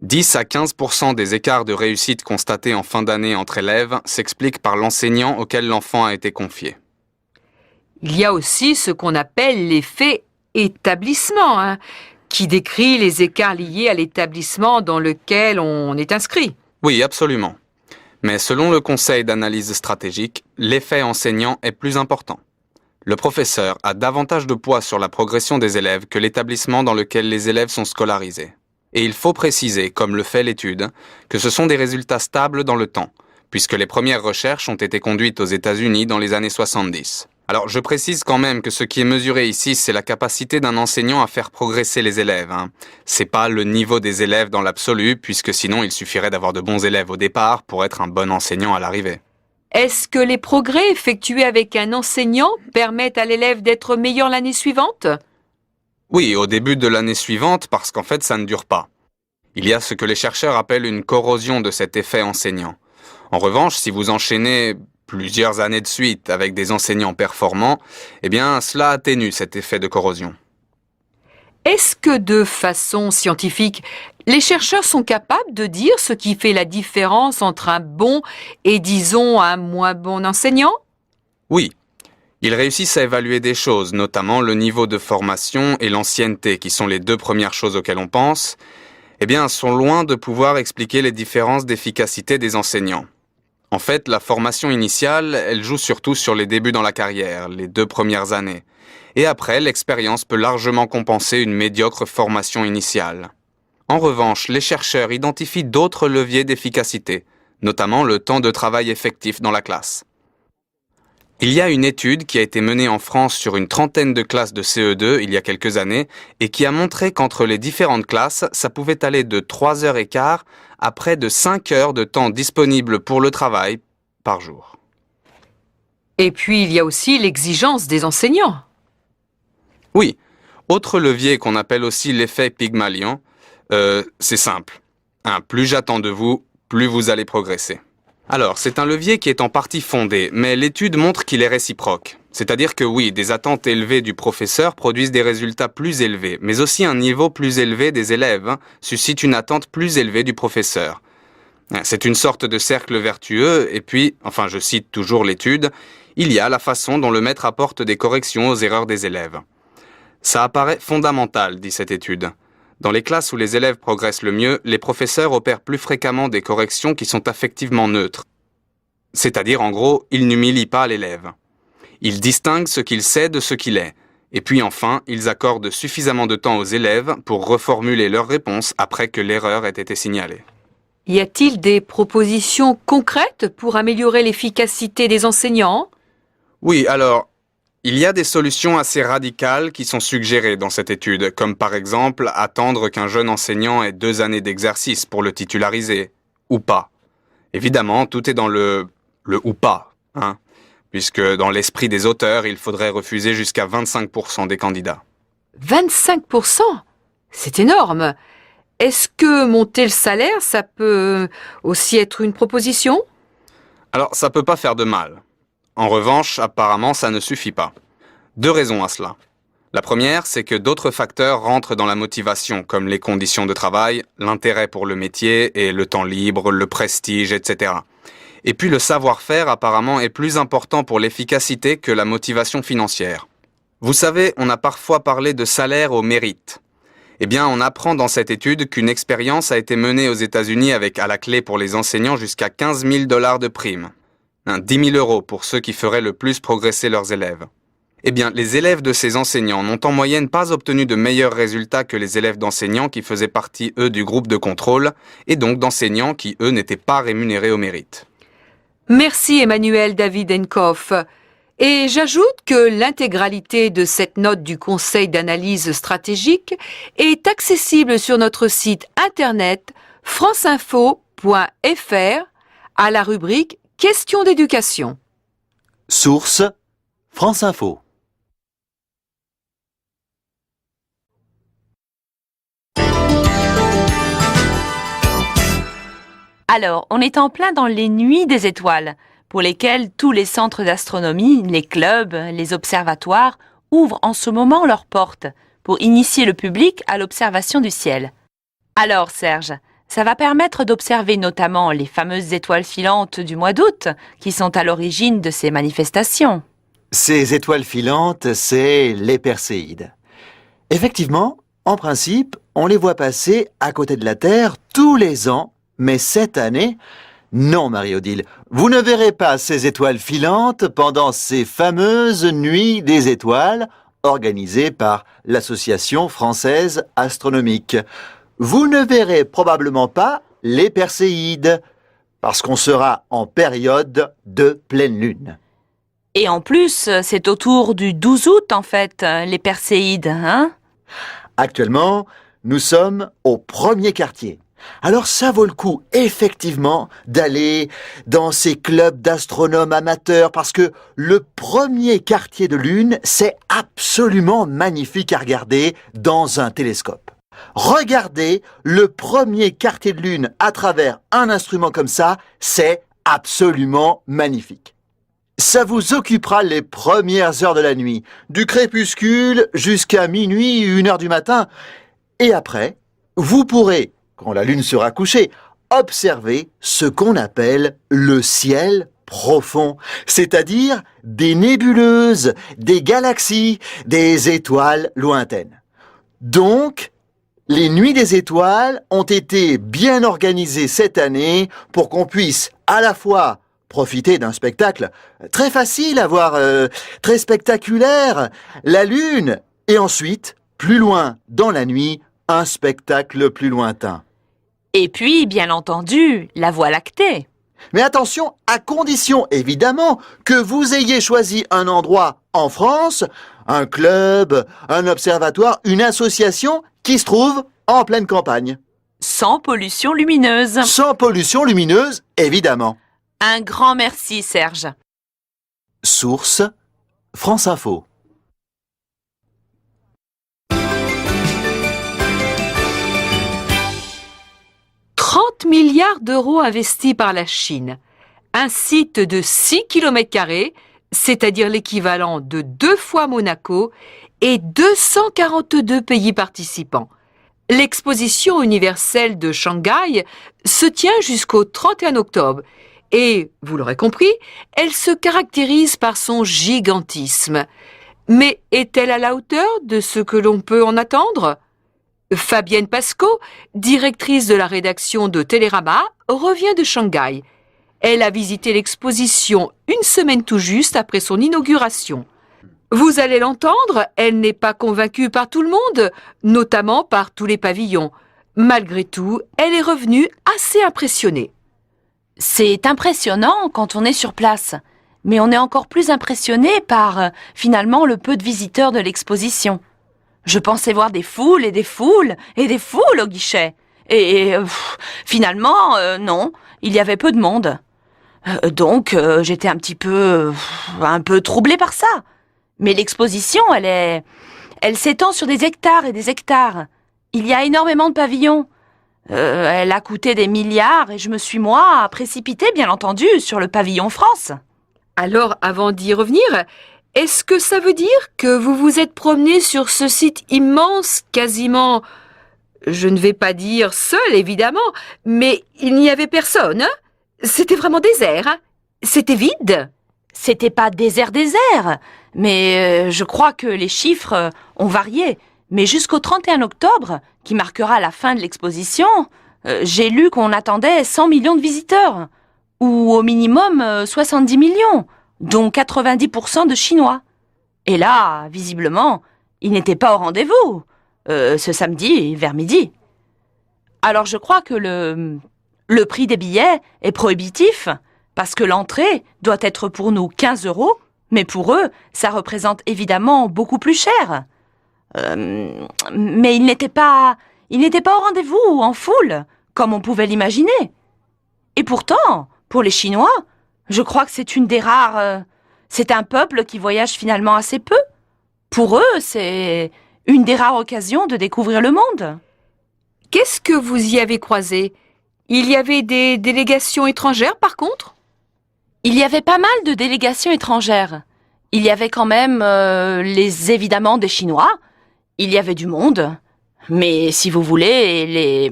10 à 15% des écarts de réussite constatés en fin d'année entre élèves s'expliquent par l'enseignant auquel l'enfant a été confié. Il y a aussi ce qu'on appelle l'effet établissement, qui décrit les écarts liés à l'établissement dans lequel on est inscrit. Oui, absolument. Mais selon le Conseil d'analyse stratégique, l'effet enseignant est plus important. Le professeur a davantage de poids sur la progression des élèves que l'établissement dans lequel les élèves sont scolarisés. Et il faut préciser, comme le fait l'étude, que ce sont des résultats stables dans le temps, puisque les premières recherches ont été conduites aux États-Unis dans les années 70. Alors, je précise quand même que ce qui est mesuré ici, c'est la capacité d'un enseignant à faire progresser les élèves. C'est pas le niveau des élèves dans l'absolu, puisque sinon il suffirait d'avoir de bons élèves au départ pour être un bon enseignant à l'arrivée. Est-ce que les progrès effectués avec un enseignant permettent à l'élève d'être meilleur l'année suivante? Oui, au début de l'année suivante, parce qu'en fait, ça ne dure pas. Il y a ce que les chercheurs appellent une corrosion de cet effet enseignant. En revanche, si vous enchaînez plusieurs années de suite avec des enseignants performants, eh bien, cela atténue cet effet de corrosion. Est-ce que de façon scientifique, les chercheurs sont capables de dire ce qui fait la différence entre un bon et, disons, un moins bon enseignant? Oui, ils réussissent à évaluer des choses, notamment le niveau de formation et l'ancienneté, qui sont les deux premières choses auxquelles on pense, eh bien, sont loin de pouvoir expliquer les différences d'efficacité des enseignants. En fait, la formation initiale, elle joue surtout sur les débuts dans la carrière, les 2 premières années. Et après, l'expérience peut largement compenser une médiocre formation initiale. En revanche, les chercheurs identifient d'autres leviers d'efficacité, notamment le temps de travail effectif dans la classe. Il y a une étude qui a été menée en France sur une trentaine de classes de CE2 il y a quelques années et qui a montré qu'entre les différentes classes, ça pouvait aller de 3h15 à près de 5 heures de temps disponible pour le travail par jour. Et puis, il y a aussi l'exigence des enseignants. Oui, autre levier qu'on appelle aussi l'effet Pygmalion, c'est simple. Plus j'attends de vous, plus vous allez progresser. Alors, c'est un levier qui est en partie fondé, mais l'étude montre qu'il est réciproque. C'est-à-dire que oui, des attentes élevées du professeur produisent des résultats plus élevés, mais aussi un niveau plus élevé des élèves suscite une attente plus élevée du professeur. C'est une sorte de cercle vertueux, et puis, enfin je cite toujours l'étude, il y a la façon dont le maître apporte des corrections aux erreurs des élèves. Ça apparaît fondamental, dit cette étude. Dans les classes où les élèves progressent le mieux, les professeurs opèrent plus fréquemment des corrections qui sont affectivement neutres. C'est-à-dire, en gros, ils n'humilient pas l'élève. Ils distinguent ce qu'il sait de ce qu'il est. Et puis enfin, ils accordent suffisamment de temps aux élèves pour reformuler leurs réponses après que l'erreur ait été signalée. Y a-t-il des propositions concrètes pour améliorer l'efficacité des enseignants? Oui, alors, il y a des solutions assez radicales qui sont suggérées dans cette étude, comme par exemple attendre qu'un jeune enseignant ait 2 années d'exercice pour le titulariser, ou pas. Évidemment, tout est dans le ou pas, puisque dans l'esprit des auteurs, il faudrait refuser jusqu'à 25% des candidats. 25%? C'est énorme. Est-ce que monter le salaire, ça peut aussi être une proposition? Alors, ça peut pas faire de mal. En revanche, apparemment, ça ne suffit pas. 2 raisons à cela. La première, c'est que d'autres facteurs rentrent dans la motivation, comme les conditions de travail, l'intérêt pour le métier et le temps libre, le prestige, etc. Et puis le savoir-faire, apparemment, est plus important pour l'efficacité que la motivation financière. Vous savez, on a parfois parlé de salaire au mérite. Eh bien, on apprend dans cette étude qu'une expérience a été menée aux États-Unis avec à la clé pour les enseignants jusqu'à 15 000 $ de prime. 10 000 € pour ceux qui feraient le plus progresser leurs élèves. Eh bien, les élèves de ces enseignants n'ont en moyenne pas obtenu de meilleurs résultats que les élèves d'enseignants qui faisaient partie, eux, du groupe de contrôle, et donc d'enseignants qui, eux, n'étaient pas rémunérés au mérite. Merci Emmanuel Davidenkoff. Et j'ajoute que l'intégralité de cette note du Conseil d'analyse stratégique est accessible sur notre site internet franceinfo.fr à la rubrique Questions d'éducation. Source France Info. Alors, on est en plein dans les nuits des étoiles, pour lesquelles tous les centres d'astronomie, les clubs, les observatoires ouvrent en ce moment leurs portes pour initier le public à l'observation du ciel. Alors, Serge, ça va permettre d'observer notamment les fameuses étoiles filantes du mois d'août qui sont à l'origine de ces manifestations. Ces étoiles filantes, c'est les Perséides. Effectivement, en principe, on les voit passer à côté de la Terre tous les ans, mais cette année, non, Marie-Odile, vous ne verrez pas ces étoiles filantes pendant ces fameuses nuits des étoiles organisées par l'Association française astronomique. Vous ne verrez probablement pas les Perséides, parce qu'on sera en période de pleine lune. Et en plus, c'est autour du 12 août, en fait, les Perséides, hein? Actuellement, nous sommes au premier quartier. Alors ça vaut le coup, effectivement, d'aller dans ces clubs d'astronomes amateurs parce que le premier quartier de lune, c'est absolument magnifique à regarder dans un télescope. Regardez le premier quartier de lune à travers un instrument comme ça, c'est absolument magnifique. Ça vous occupera les premières heures de la nuit, du crépuscule jusqu'à minuit, 1h du matin. Et après, vous pourrez, quand la lune sera couchée, observer ce qu'on appelle le ciel profond, c'est-à-dire des nébuleuses, des galaxies, des étoiles lointaines. Donc, les nuits des étoiles ont été bien organisées cette année pour qu'on puisse à la fois profiter d'un spectacle très facile à voir, très spectaculaire, la lune, et ensuite, plus loin dans la nuit, un spectacle plus lointain. Et puis, bien entendu, la Voie lactée. Mais attention, à condition évidemment que vous ayez choisi un endroit en France, un club, un observatoire, une association qui se trouve en pleine campagne. Sans pollution lumineuse. Sans pollution lumineuse, évidemment. Un grand merci, Serge. Source France Info. milliards d'euros investis par la Chine. Un site de 6 km², c'est-à-dire l'équivalent de 2 fois Monaco, et 242 pays participants. L'exposition universelle de Shanghai se tient jusqu'au 31 octobre et, vous l'aurez compris, elle se caractérise par son gigantisme. Mais est-elle à la hauteur de ce que l'on peut en attendre ? Fabienne Pasco, directrice de la rédaction de Télérama, revient de Shanghai. Elle a visité l'exposition une semaine tout juste après son inauguration. Vous allez l'entendre, elle n'est pas convaincue par tout le monde, notamment par tous les pavillons. Malgré tout, elle est revenue assez impressionnée. C'est impressionnant quand on est sur place, mais on est encore plus impressionné par, finalement, le peu de visiteurs de l'exposition. Je pensais voir des foules et des foules et des foules au guichet. Et finalement, non, il y avait peu de monde. Donc, j'étais un peu troublée par ça. Mais l'exposition, elle s'étend sur des hectares et des hectares. Il y a énormément de pavillons. Elle a coûté des milliards et je me suis, moi, précipitée, bien entendu, sur le pavillon France. Alors, avant d'y revenir, est-ce que ça veut dire que vous vous êtes promené sur ce site immense, quasiment, je ne vais pas dire seul, évidemment, mais il n'y avait personne, hein ? C'était vraiment désert, hein ? C'était vide ? C'était pas désert, mais je crois que les chiffres ont varié. Mais jusqu'au 31 octobre, qui marquera la fin de l'exposition, j'ai lu qu'on attendait 100 millions de visiteurs, ou au minimum 70 millions, dont 90% de Chinois. Et là, visiblement, ils n'étaient pas au rendez-vous, ce samedi vers midi. Alors je crois que le prix des billets est prohibitif, parce que l'entrée doit être pour nous 15 €, mais pour eux, ça représente évidemment beaucoup plus cher. Mais ils n'étaient pas au rendez-vous, en foule, comme on pouvait l'imaginer. Et pourtant, pour les Chinois, je crois que c'est une des rares... c'est un peuple qui voyage finalement assez peu. Pour eux, c'est une des rares occasions de découvrir le monde. Qu'est-ce que vous y avez croisé ? Il y avait des délégations étrangères, par contre ? Il y avait pas mal de délégations étrangères. Il y avait quand même, évidemment, des Chinois. Il y avait du monde. Mais si vous voulez,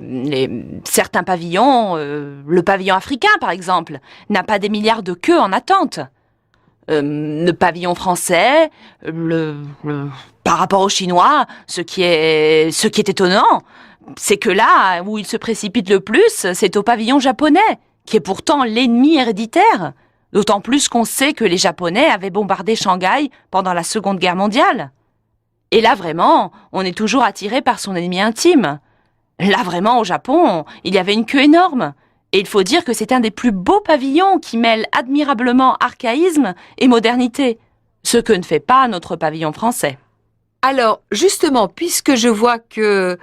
certains pavillons, le pavillon africain par exemple, n'a pas des milliards de queues en attente. Le pavillon français, par rapport aux Chinois, ce qui est étonnant, c'est que là où il se précipite le plus, c'est au pavillon japonais, qui est pourtant l'ennemi héréditaire. D'autant plus qu'on sait que les Japonais avaient bombardé Shanghai pendant la Seconde Guerre mondiale. Et là, vraiment, on est toujours attiré par son ennemi intime. Là, vraiment, au Japon, il y avait une queue énorme. Et il faut dire que c'est un des plus beaux pavillons qui mêle admirablement archaïsme et modernité, ce que ne fait pas notre pavillon français. Alors, justement, puisque je vois que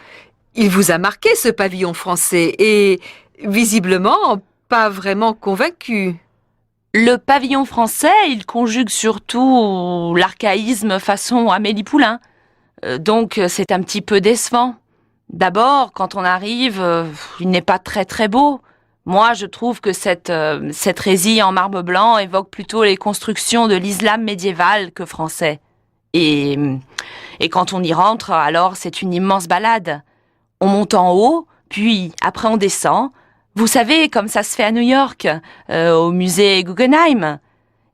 il vous a marqué ce pavillon français et, visiblement, pas vraiment convaincu. Le pavillon français, il conjugue surtout l'archaïsme façon Amélie Poulain. Donc c'est un petit peu décevant. D'abord, quand on arrive, il n'est pas très très beau. Moi, je trouve que cette résille en marbre blanc évoque plutôt les constructions de l'islam médiéval que français. Et quand on y rentre, alors c'est une immense balade. On monte en haut, puis après on descend. Vous savez, comme ça se fait à New York, au musée Guggenheim.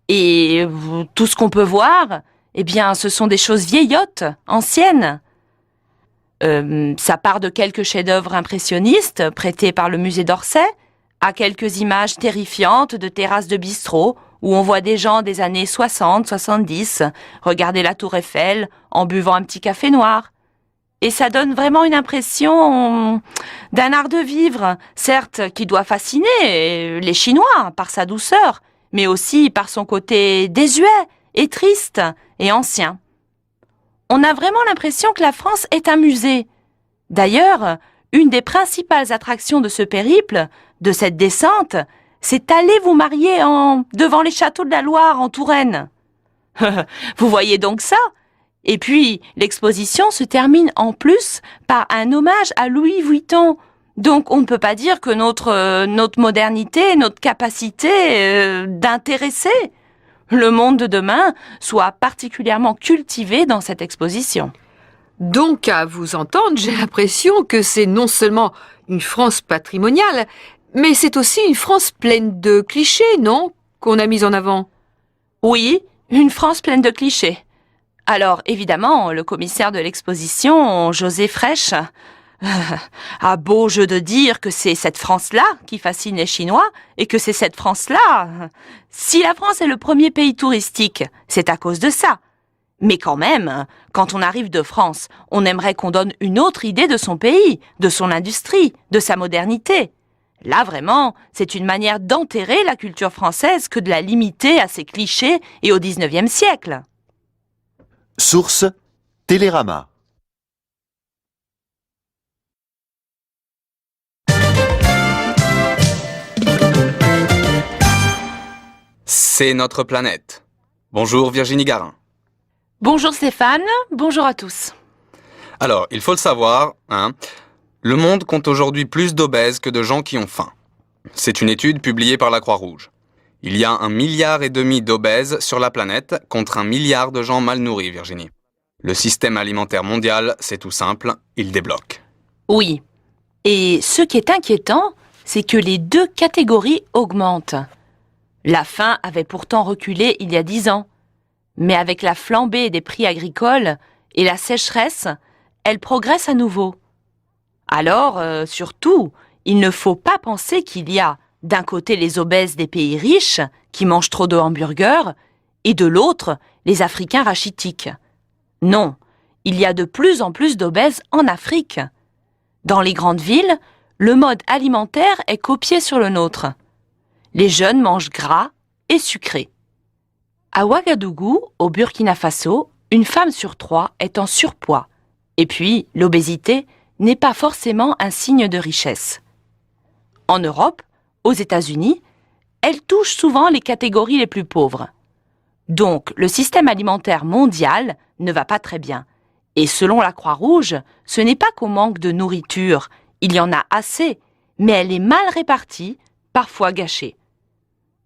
Et tout ce qu'on peut voir, eh bien, ce sont des choses vieillottes, anciennes. Ça part de quelques chefs-d'œuvre impressionnistes prêtés par le musée d'Orsay, à quelques images terrifiantes de terrasses de bistrot où on voit des gens des années 60, 70 regarder la tour Eiffel en buvant un petit café noir. Et ça donne vraiment une impression d'un art de vivre, certes qui doit fasciner les Chinois par sa douceur, mais aussi par son côté désuet et triste et ancien. On a vraiment l'impression que la France est un musée. D'ailleurs, une des principales attractions de ce périple, de cette descente, c'est aller vous marier devant les châteaux de la Loire en Touraine. Vous voyez donc ça? Et puis, l'exposition se termine en plus par un hommage à Louis Vuitton. Donc, on ne peut pas dire que notre modernité, notre capacité d'intéresser le monde de demain soit particulièrement cultivé dans cette exposition. Donc, à vous entendre, j'ai l'impression que c'est non seulement une France patrimoniale, mais c'est aussi une France pleine de clichés, non? Qu'on a mis en avant. Oui, une France pleine de clichés. Alors, évidemment, le commissaire de l'exposition, José Frêche, a beau jeu de dire que c'est cette France-là qui fascine les Chinois et que c'est cette France-là. Si la France est le premier pays touristique, c'est à cause de ça. Mais quand même, quand on arrive de France, on aimerait qu'on donne une autre idée de son pays, de son industrie, de sa modernité. Là, vraiment, c'est une manière d'enterrer la culture française que de la limiter à ses clichés et au XIXe siècle. Source Télérama. C'est notre planète. Bonjour Virginie Garin. Bonjour Stéphane, bonjour à tous. Alors, il faut le savoir, le monde compte aujourd'hui plus d'obèses que de gens qui ont faim. C'est une étude publiée par la Croix-Rouge. Il y a 1,5 milliard d'obèses sur la planète contre 1 milliard de gens mal nourris, Virginie. Le système alimentaire mondial, c'est tout simple, il débloque. Oui. Et ce qui est inquiétant, c'est que les deux catégories augmentent. La faim avait pourtant reculé il y a 10 ans. Mais avec la flambée des prix agricoles et la sécheresse, elle progresse à nouveau. Alors, surtout, il ne faut pas penser qu'il y a, d'un côté, les obèses des pays riches, qui mangent trop de hamburgers, et de l'autre, les Africains rachitiques. Non, il y a de plus en plus d'obèses en Afrique. Dans les grandes villes, le mode alimentaire est copié sur le nôtre. Les jeunes mangent gras et sucré. À Ouagadougou, au Burkina Faso, une femme sur 3 est en surpoids. Et puis, l'obésité n'est pas forcément un signe de richesse. En Europe, aux États-Unis, elle touche souvent les catégories les plus pauvres. Donc, le système alimentaire mondial ne va pas très bien. Et selon la Croix-Rouge, ce n'est pas qu'on manque de nourriture, il y en a assez, mais elle est mal répartie, parfois gâchée.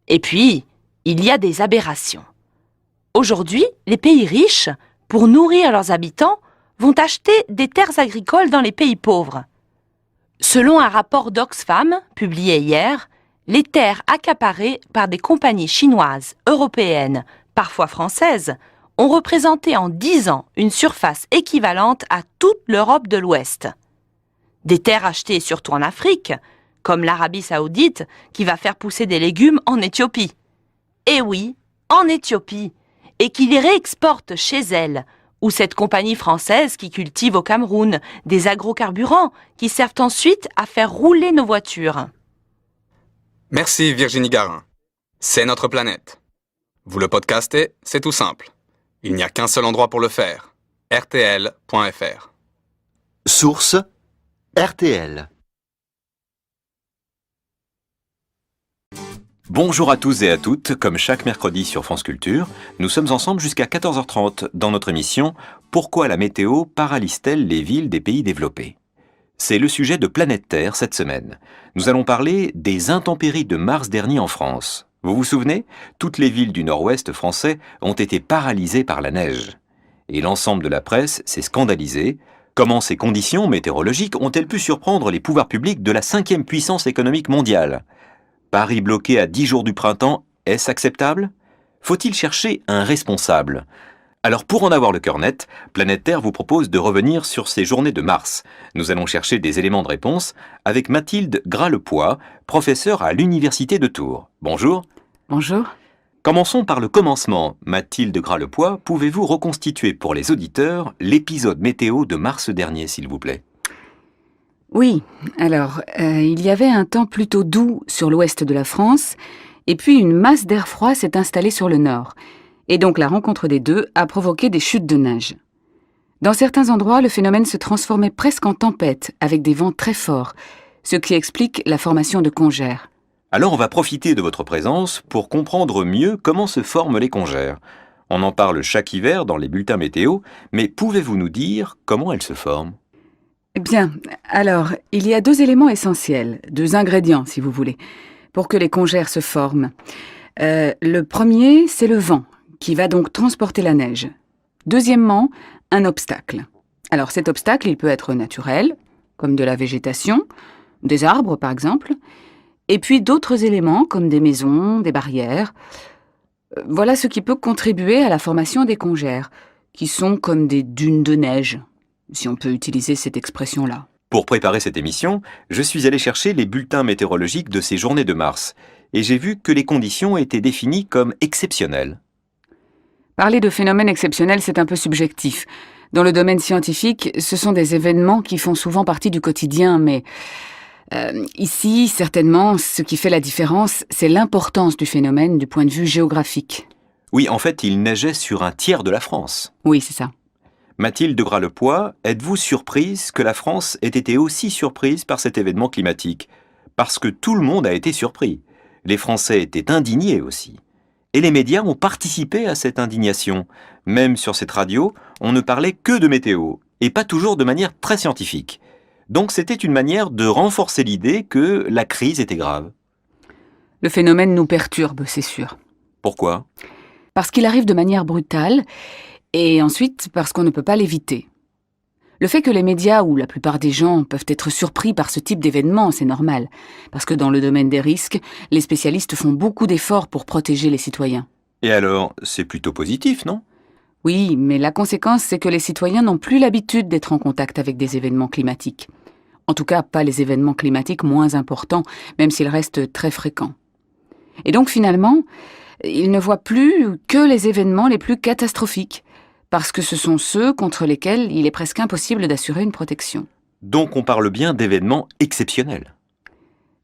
Et puis, il y a des aberrations. Aujourd'hui, les pays riches, pour nourrir leurs habitants, vont acheter des terres agricoles dans les pays pauvres. Selon un rapport d'Oxfam, publié hier, les terres accaparées par des compagnies chinoises, européennes, parfois françaises, ont représenté en 10 ans une surface équivalente à toute l'Europe de l'Ouest. Des terres achetées surtout en Afrique, comme l'Arabie Saoudite, qui va faire pousser des légumes en Éthiopie. Eh oui, en Éthiopie, et qui les réexporte chez elle, ou cette compagnie française qui cultive au Cameroun des agrocarburants qui servent ensuite à faire rouler nos voitures. Merci Virginie Garin. C'est notre planète. Vous le podcastez, c'est tout simple. Il n'y a qu'un seul endroit pour le faire. rtl.fr. Source RTL. Bonjour à tous et à toutes, comme chaque mercredi sur France Culture, nous sommes ensemble jusqu'à 14h30 dans notre émission « Pourquoi la météo paralyse-t-elle les villes des pays développés ?» C'est le sujet de Planète Terre cette semaine. Nous allons parler des intempéries de mars dernier en France. Vous vous souvenez? Toutes les villes du nord-ouest français ont été paralysées par la neige. Et l'ensemble de la presse s'est scandalisé. Comment ces conditions météorologiques ont-elles pu surprendre les pouvoirs publics de la 5e puissance économique mondiale? Paris bloqué à 10 jours du printemps, est-ce acceptable? Faut-il chercher un responsable? Alors pour en avoir le cœur net, Planète Terre vous propose de revenir sur ces journées de mars. Nous allons chercher des éléments de réponse avec Mathilde Gras-Lepoix, professeure à l'Université de Tours. Bonjour. Bonjour. Commençons par le commencement. Mathilde Gras-Lepoix, pouvez-vous reconstituer pour les auditeurs l'épisode météo de mars dernier, s'il vous plaît? Oui, alors, il y avait un temps plutôt doux sur l'ouest de la France, et puis une masse d'air froid s'est installée sur le nord. Et donc la rencontre des deux a provoqué des chutes de neige. Dans certains endroits, le phénomène se transformait presque en tempête, avec des vents très forts, ce qui explique la formation de congères. Alors on va profiter de votre présence pour comprendre mieux comment se forment les congères. On en parle chaque hiver dans les bulletins météo, mais pouvez-vous nous dire comment elles se forment? Bien, alors, il y a 2 éléments essentiels, 2 ingrédients si vous voulez, pour que les congères se forment. Le premier, c'est le vent, qui va donc transporter la neige. Deuxièmement, un obstacle. Alors cet obstacle, il peut être naturel, comme de la végétation, des arbres par exemple, et puis d'autres éléments comme des maisons, des barrières. Voilà ce qui peut contribuer à la formation des congères, qui sont comme des dunes de neige, si on peut utiliser cette expression-là. Pour préparer cette émission, je suis allé chercher les bulletins météorologiques de ces journées de mars, et j'ai vu que les conditions étaient définies comme exceptionnelles. Parler de phénomènes exceptionnels, c'est un peu subjectif. Dans le domaine scientifique, ce sont des événements qui font souvent partie du quotidien, mais ici, certainement, ce qui fait la différence, c'est l'importance du phénomène du point de vue géographique. Oui, en fait, il neigeait sur un tiers de la France. Oui, c'est ça. Mathilde Gras-Lepoix, êtes-vous surprise que la France ait été aussi surprise par cet événement climatique? Parce que tout le monde a été surpris. Les Français étaient indignés aussi. Et les médias ont participé à cette indignation. Même sur cette radio, on ne parlait que de météo, et pas toujours de manière très scientifique. Donc c'était une manière de renforcer l'idée que la crise était grave. Le phénomène nous perturbe, c'est sûr. Pourquoi? Parce qu'il arrive de manière brutale, et ensuite parce qu'on ne peut pas l'éviter. Le fait que les médias ou la plupart des gens peuvent être surpris par ce type d'événement, c'est normal, parce que dans le domaine des risques, les spécialistes font beaucoup d'efforts pour protéger les citoyens. Et alors, c'est plutôt positif, non? Oui, mais la conséquence, c'est que les citoyens n'ont plus l'habitude d'être en contact avec des événements climatiques. En tout cas, pas les événements climatiques moins importants, même s'ils restent très fréquents. Et donc finalement, ils ne voient plus que les événements les plus catastrophiques, parce que ce sont ceux contre lesquels il est presque impossible d'assurer une protection. Donc on parle bien d'événements exceptionnels.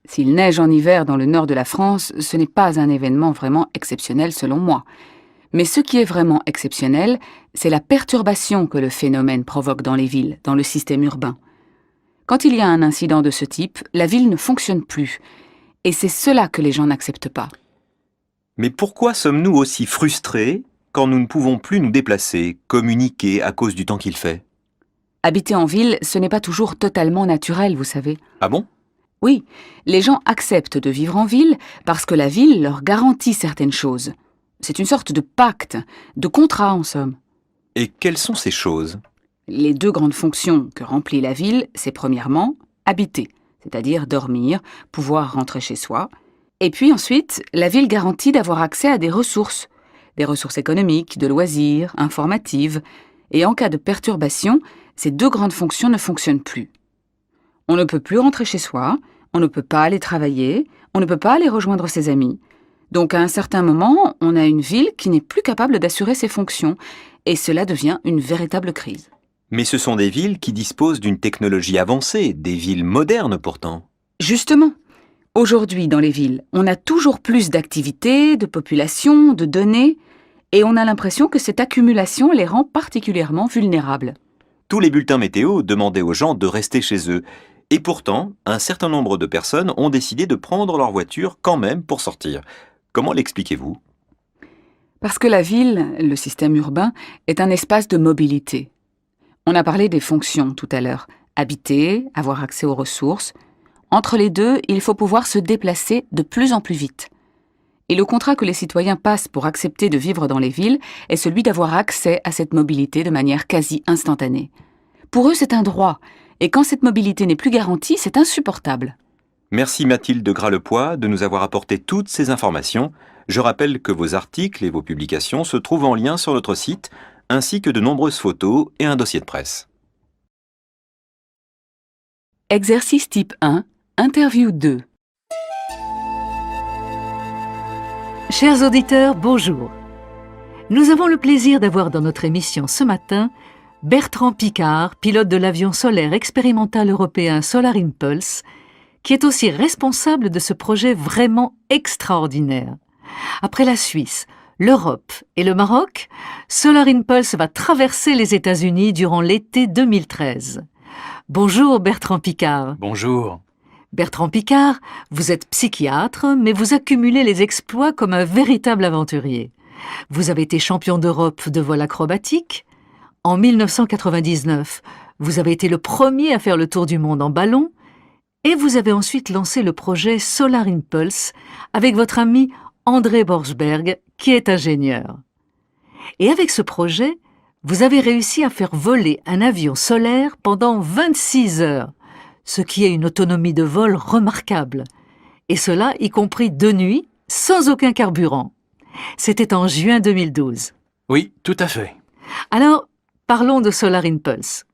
S'il neige en hiver dans le nord de la France, ce n'est pas un événement vraiment exceptionnel selon moi. Mais ce qui est vraiment exceptionnel, c'est la perturbation que le phénomène provoque dans les villes, dans le système urbain. Quand il y a un incident de ce type, la ville ne fonctionne plus. Et c'est cela que les gens n'acceptent pas. Mais pourquoi sommes-nous aussi frustrés quand nous ne pouvons plus nous déplacer, communiquer à cause du temps qu'il fait? Habiter en ville, ce n'est pas toujours totalement naturel, vous savez. Ah bon? Oui, les gens acceptent de vivre en ville parce que la ville leur garantit certaines choses. C'est une sorte de pacte, de contrat en somme. Et quelles sont ces choses? Les 2 grandes fonctions que remplit la ville, c'est premièrement habiter, c'est-à-dire dormir, pouvoir rentrer chez soi. Et puis ensuite, la ville garantit d'avoir accès à des ressources économiques, de loisirs, informatives. Et en cas de perturbation, ces 2 grandes fonctions ne fonctionnent plus. On ne peut plus rentrer chez soi, on ne peut pas aller travailler, on ne peut pas aller rejoindre ses amis. Donc à un certain moment, on a une ville qui n'est plus capable d'assurer ses fonctions, et cela devient une véritable crise. Mais ce sont des villes qui disposent d'une technologie avancée, des villes modernes pourtant. Justement, aujourd'hui dans les villes, on a toujours plus d'activités, de population, de données, et on a l'impression que cette accumulation les rend particulièrement vulnérables. Tous les bulletins météo demandaient aux gens de rester chez eux. Et pourtant, un certain nombre de personnes ont décidé de prendre leur voiture quand même pour sortir. Comment l'expliquez-vous? Parce que la ville, le système urbain, est un espace de mobilité. On a parlé des fonctions tout à l'heure. Habiter, avoir accès aux ressources. Entre les deux, il faut pouvoir se déplacer de plus en plus vite. Et le contrat que les citoyens passent pour accepter de vivre dans les villes est celui d'avoir accès à cette mobilité de manière quasi instantanée. Pour eux, c'est un droit, et quand cette mobilité n'est plus garantie, c'est insupportable. Merci Mathilde de Gras-le-Poix de nous avoir apporté toutes ces informations. Je rappelle que vos articles et vos publications se trouvent en lien sur notre site, ainsi que de nombreuses photos et un dossier de presse. Exercice type 1, interview 2. Chers auditeurs, bonjour. Nous avons le plaisir d'avoir dans notre émission ce matin Bertrand Piccard, pilote de l'avion solaire expérimental européen Solar Impulse, qui est aussi responsable de ce projet vraiment extraordinaire. Après la Suisse, l'Europe et le Maroc, Solar Impulse va traverser les États-Unis durant l'été 2013. Bonjour Bertrand Piccard. Bonjour. Bertrand Piccard, vous êtes psychiatre, mais vous accumulez les exploits comme un véritable aventurier. Vous avez été champion d'Europe de vol acrobatique. En 1999, vous avez été le premier à faire le tour du monde en ballon. Et vous avez ensuite lancé le projet Solar Impulse avec votre ami André Borschberg, qui est ingénieur. Et avec ce projet, vous avez réussi à faire voler un avion solaire pendant 26 heures, ce qui est une autonomie de vol remarquable. Et cela y compris de nuit, sans aucun carburant. C'était en juin 2012. Oui, tout à fait. Alors, parlons de Solar Impulse.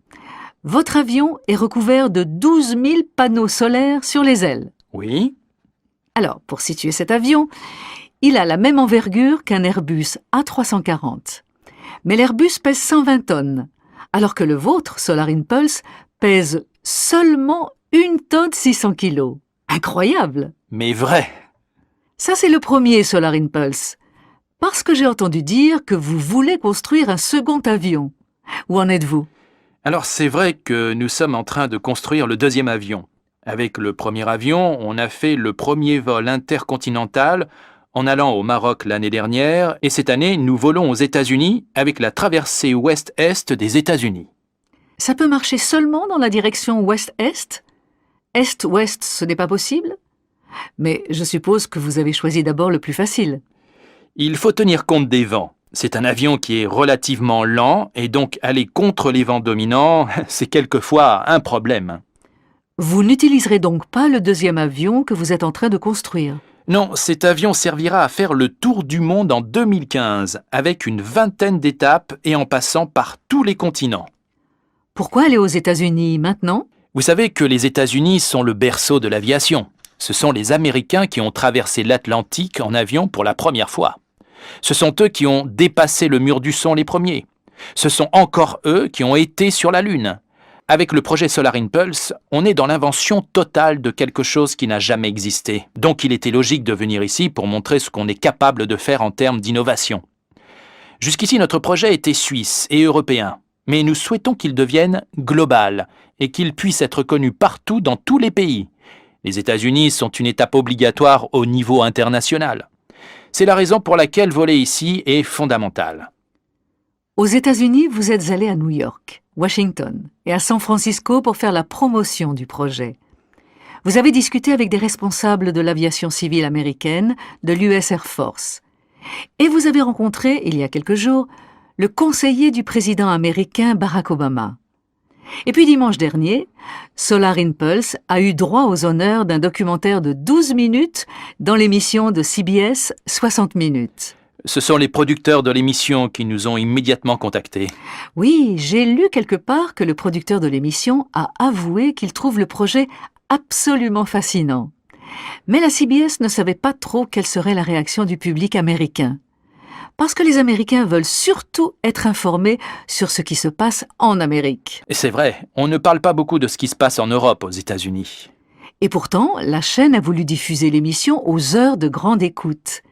Votre avion est recouvert de 12 000 panneaux solaires sur les ailes. Oui. Alors, pour situer cet avion, il a la même envergure qu'un Airbus A340. Mais l'Airbus pèse 120 tonnes, alors que le vôtre, Solar Impulse, pèse seulement 1 tonne 600 kilos. Incroyable! Mais vrai. Ça, c'est le premier Solar Impulse. Parce que j'ai entendu dire que vous voulez construire un second avion. Où en êtes-vous? Alors c'est vrai que nous sommes en train de construire le deuxième avion. Avec le premier avion, on a fait le premier vol intercontinental en allant au Maroc l'année dernière, et cette année, nous volons aux États-Unis avec la traversée ouest-est des États-Unis. Ça peut marcher seulement dans la direction ouest-est? Est-ouest, ce n'est pas possible? Mais je suppose que vous avez choisi d'abord le plus facile. Il faut tenir compte des vents. C'est un avion qui est relativement lent, et donc aller contre les vents dominants, c'est quelquefois un problème. Vous n'utiliserez donc pas le deuxième avion que vous êtes en train de construire? Non, cet avion servira à faire le tour du monde en 2015, avec une vingtaine d'étapes et en passant par tous les continents. Pourquoi aller aux États-Unis maintenant? Vous savez que les États-Unis sont le berceau de l'aviation. Ce sont les Américains qui ont traversé l'Atlantique en avion pour la première fois. Ce sont eux qui ont dépassé le mur du son les premiers. Ce sont encore eux qui ont été sur la Lune. Avec le projet Solar Impulse, on est dans l'invention totale de quelque chose qui n'a jamais existé. Donc il était logique de venir ici pour montrer ce qu'on est capable de faire en termes d'innovation. Jusqu'ici, notre projet était suisse et européen, mais nous souhaitons qu'il devienne global et qu'il puisse être connu partout dans tous les pays. Les États-Unis sont une étape obligatoire au niveau international. C'est la raison pour laquelle voler ici est fondamental. Aux États-Unis, vous êtes allé à New York, Washington et à San Francisco pour faire la promotion du projet. Vous avez discuté avec des responsables de l'aviation civile américaine, de l'US Air Force. Et vous avez rencontré, il y a quelques jours, le conseiller du président américain Barack Obama. Et puis dimanche dernier, Solar Impulse a eu droit aux honneurs d'un documentaire de 12 minutes dans l'émission de CBS 60 minutes. Ce sont les producteurs de l'émission qui nous ont immédiatement contactés. Oui, j'ai lu quelque part que le producteur de l'émission a avoué qu'il trouve le projet absolument fascinant. Mais la CBS ne savait pas trop quelle serait la réaction du public américain. Parce que les Américains veulent surtout être informés sur ce qui se passe en Amérique. Et c'est vrai, on ne parle pas beaucoup de ce qui se passe en Europe aux États-Unis. Et pourtant, la chaîne a voulu diffuser l'émission aux heures de grande écoute.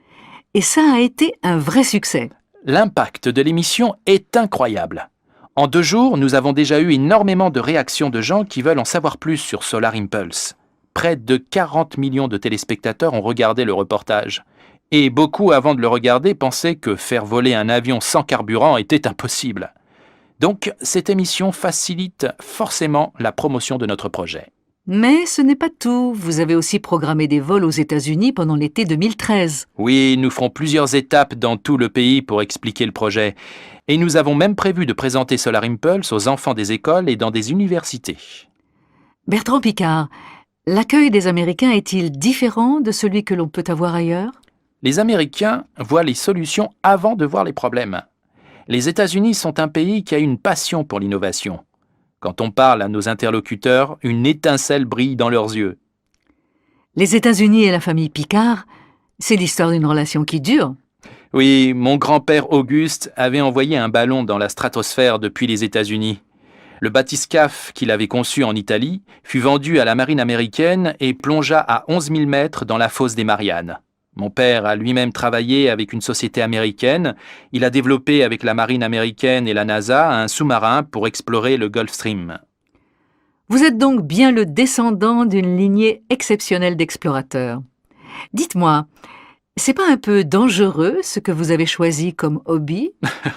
Et ça a été un vrai succès. L'impact de l'émission est incroyable. En 2 jours, nous avons déjà eu énormément de réactions de gens qui veulent en savoir plus sur Solar Impulse. Près de 40 millions de téléspectateurs ont regardé le reportage. Et beaucoup, avant de le regarder, pensaient que faire voler un avion sans carburant était impossible. Donc, cette émission facilite forcément la promotion de notre projet. Mais ce n'est pas tout. Vous avez aussi programmé des vols aux États-Unis pendant l'été 2013. Oui, nous ferons plusieurs étapes dans tout le pays pour expliquer le projet. Et nous avons même prévu de présenter Solar Impulse aux enfants des écoles et dans des universités. Bertrand Piccard, l'accueil des Américains est-il différent de celui que l'on peut avoir ailleurs? Les Américains voient les solutions avant de voir les problèmes. Les États-Unis sont un pays qui a une passion pour l'innovation. Quand on parle à nos interlocuteurs, une étincelle brille dans leurs yeux. Les États-Unis et la famille Piccard, c'est l'histoire d'une relation qui dure. Oui, mon grand-père Auguste avait envoyé un ballon dans la stratosphère depuis les États-Unis. Le bathyscaphe qu'il avait conçu en Italie fut vendu à la marine américaine et plongea à 11 000 mètres dans la fosse des Mariannes. Mon père a lui-même travaillé avec une société américaine. Il a développé avec la marine américaine et la NASA un sous-marin pour explorer le Gulf Stream. Vous êtes donc bien le descendant d'une lignée exceptionnelle d'explorateurs. Dites-moi, c'est pas un peu dangereux ce que vous avez choisi comme hobby?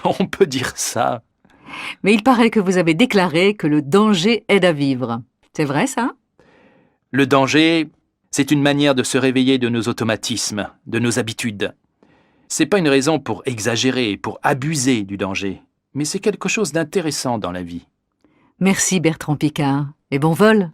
On peut dire ça. Mais il paraît que vous avez déclaré que le danger aide à vivre. C'est vrai ça? Le danger, c'est une manière de se réveiller de nos automatismes, de nos habitudes. C'est pas une raison pour exagérer, pour abuser du danger, mais c'est quelque chose d'intéressant dans la vie. Merci Bertrand Piccard, et bon vol!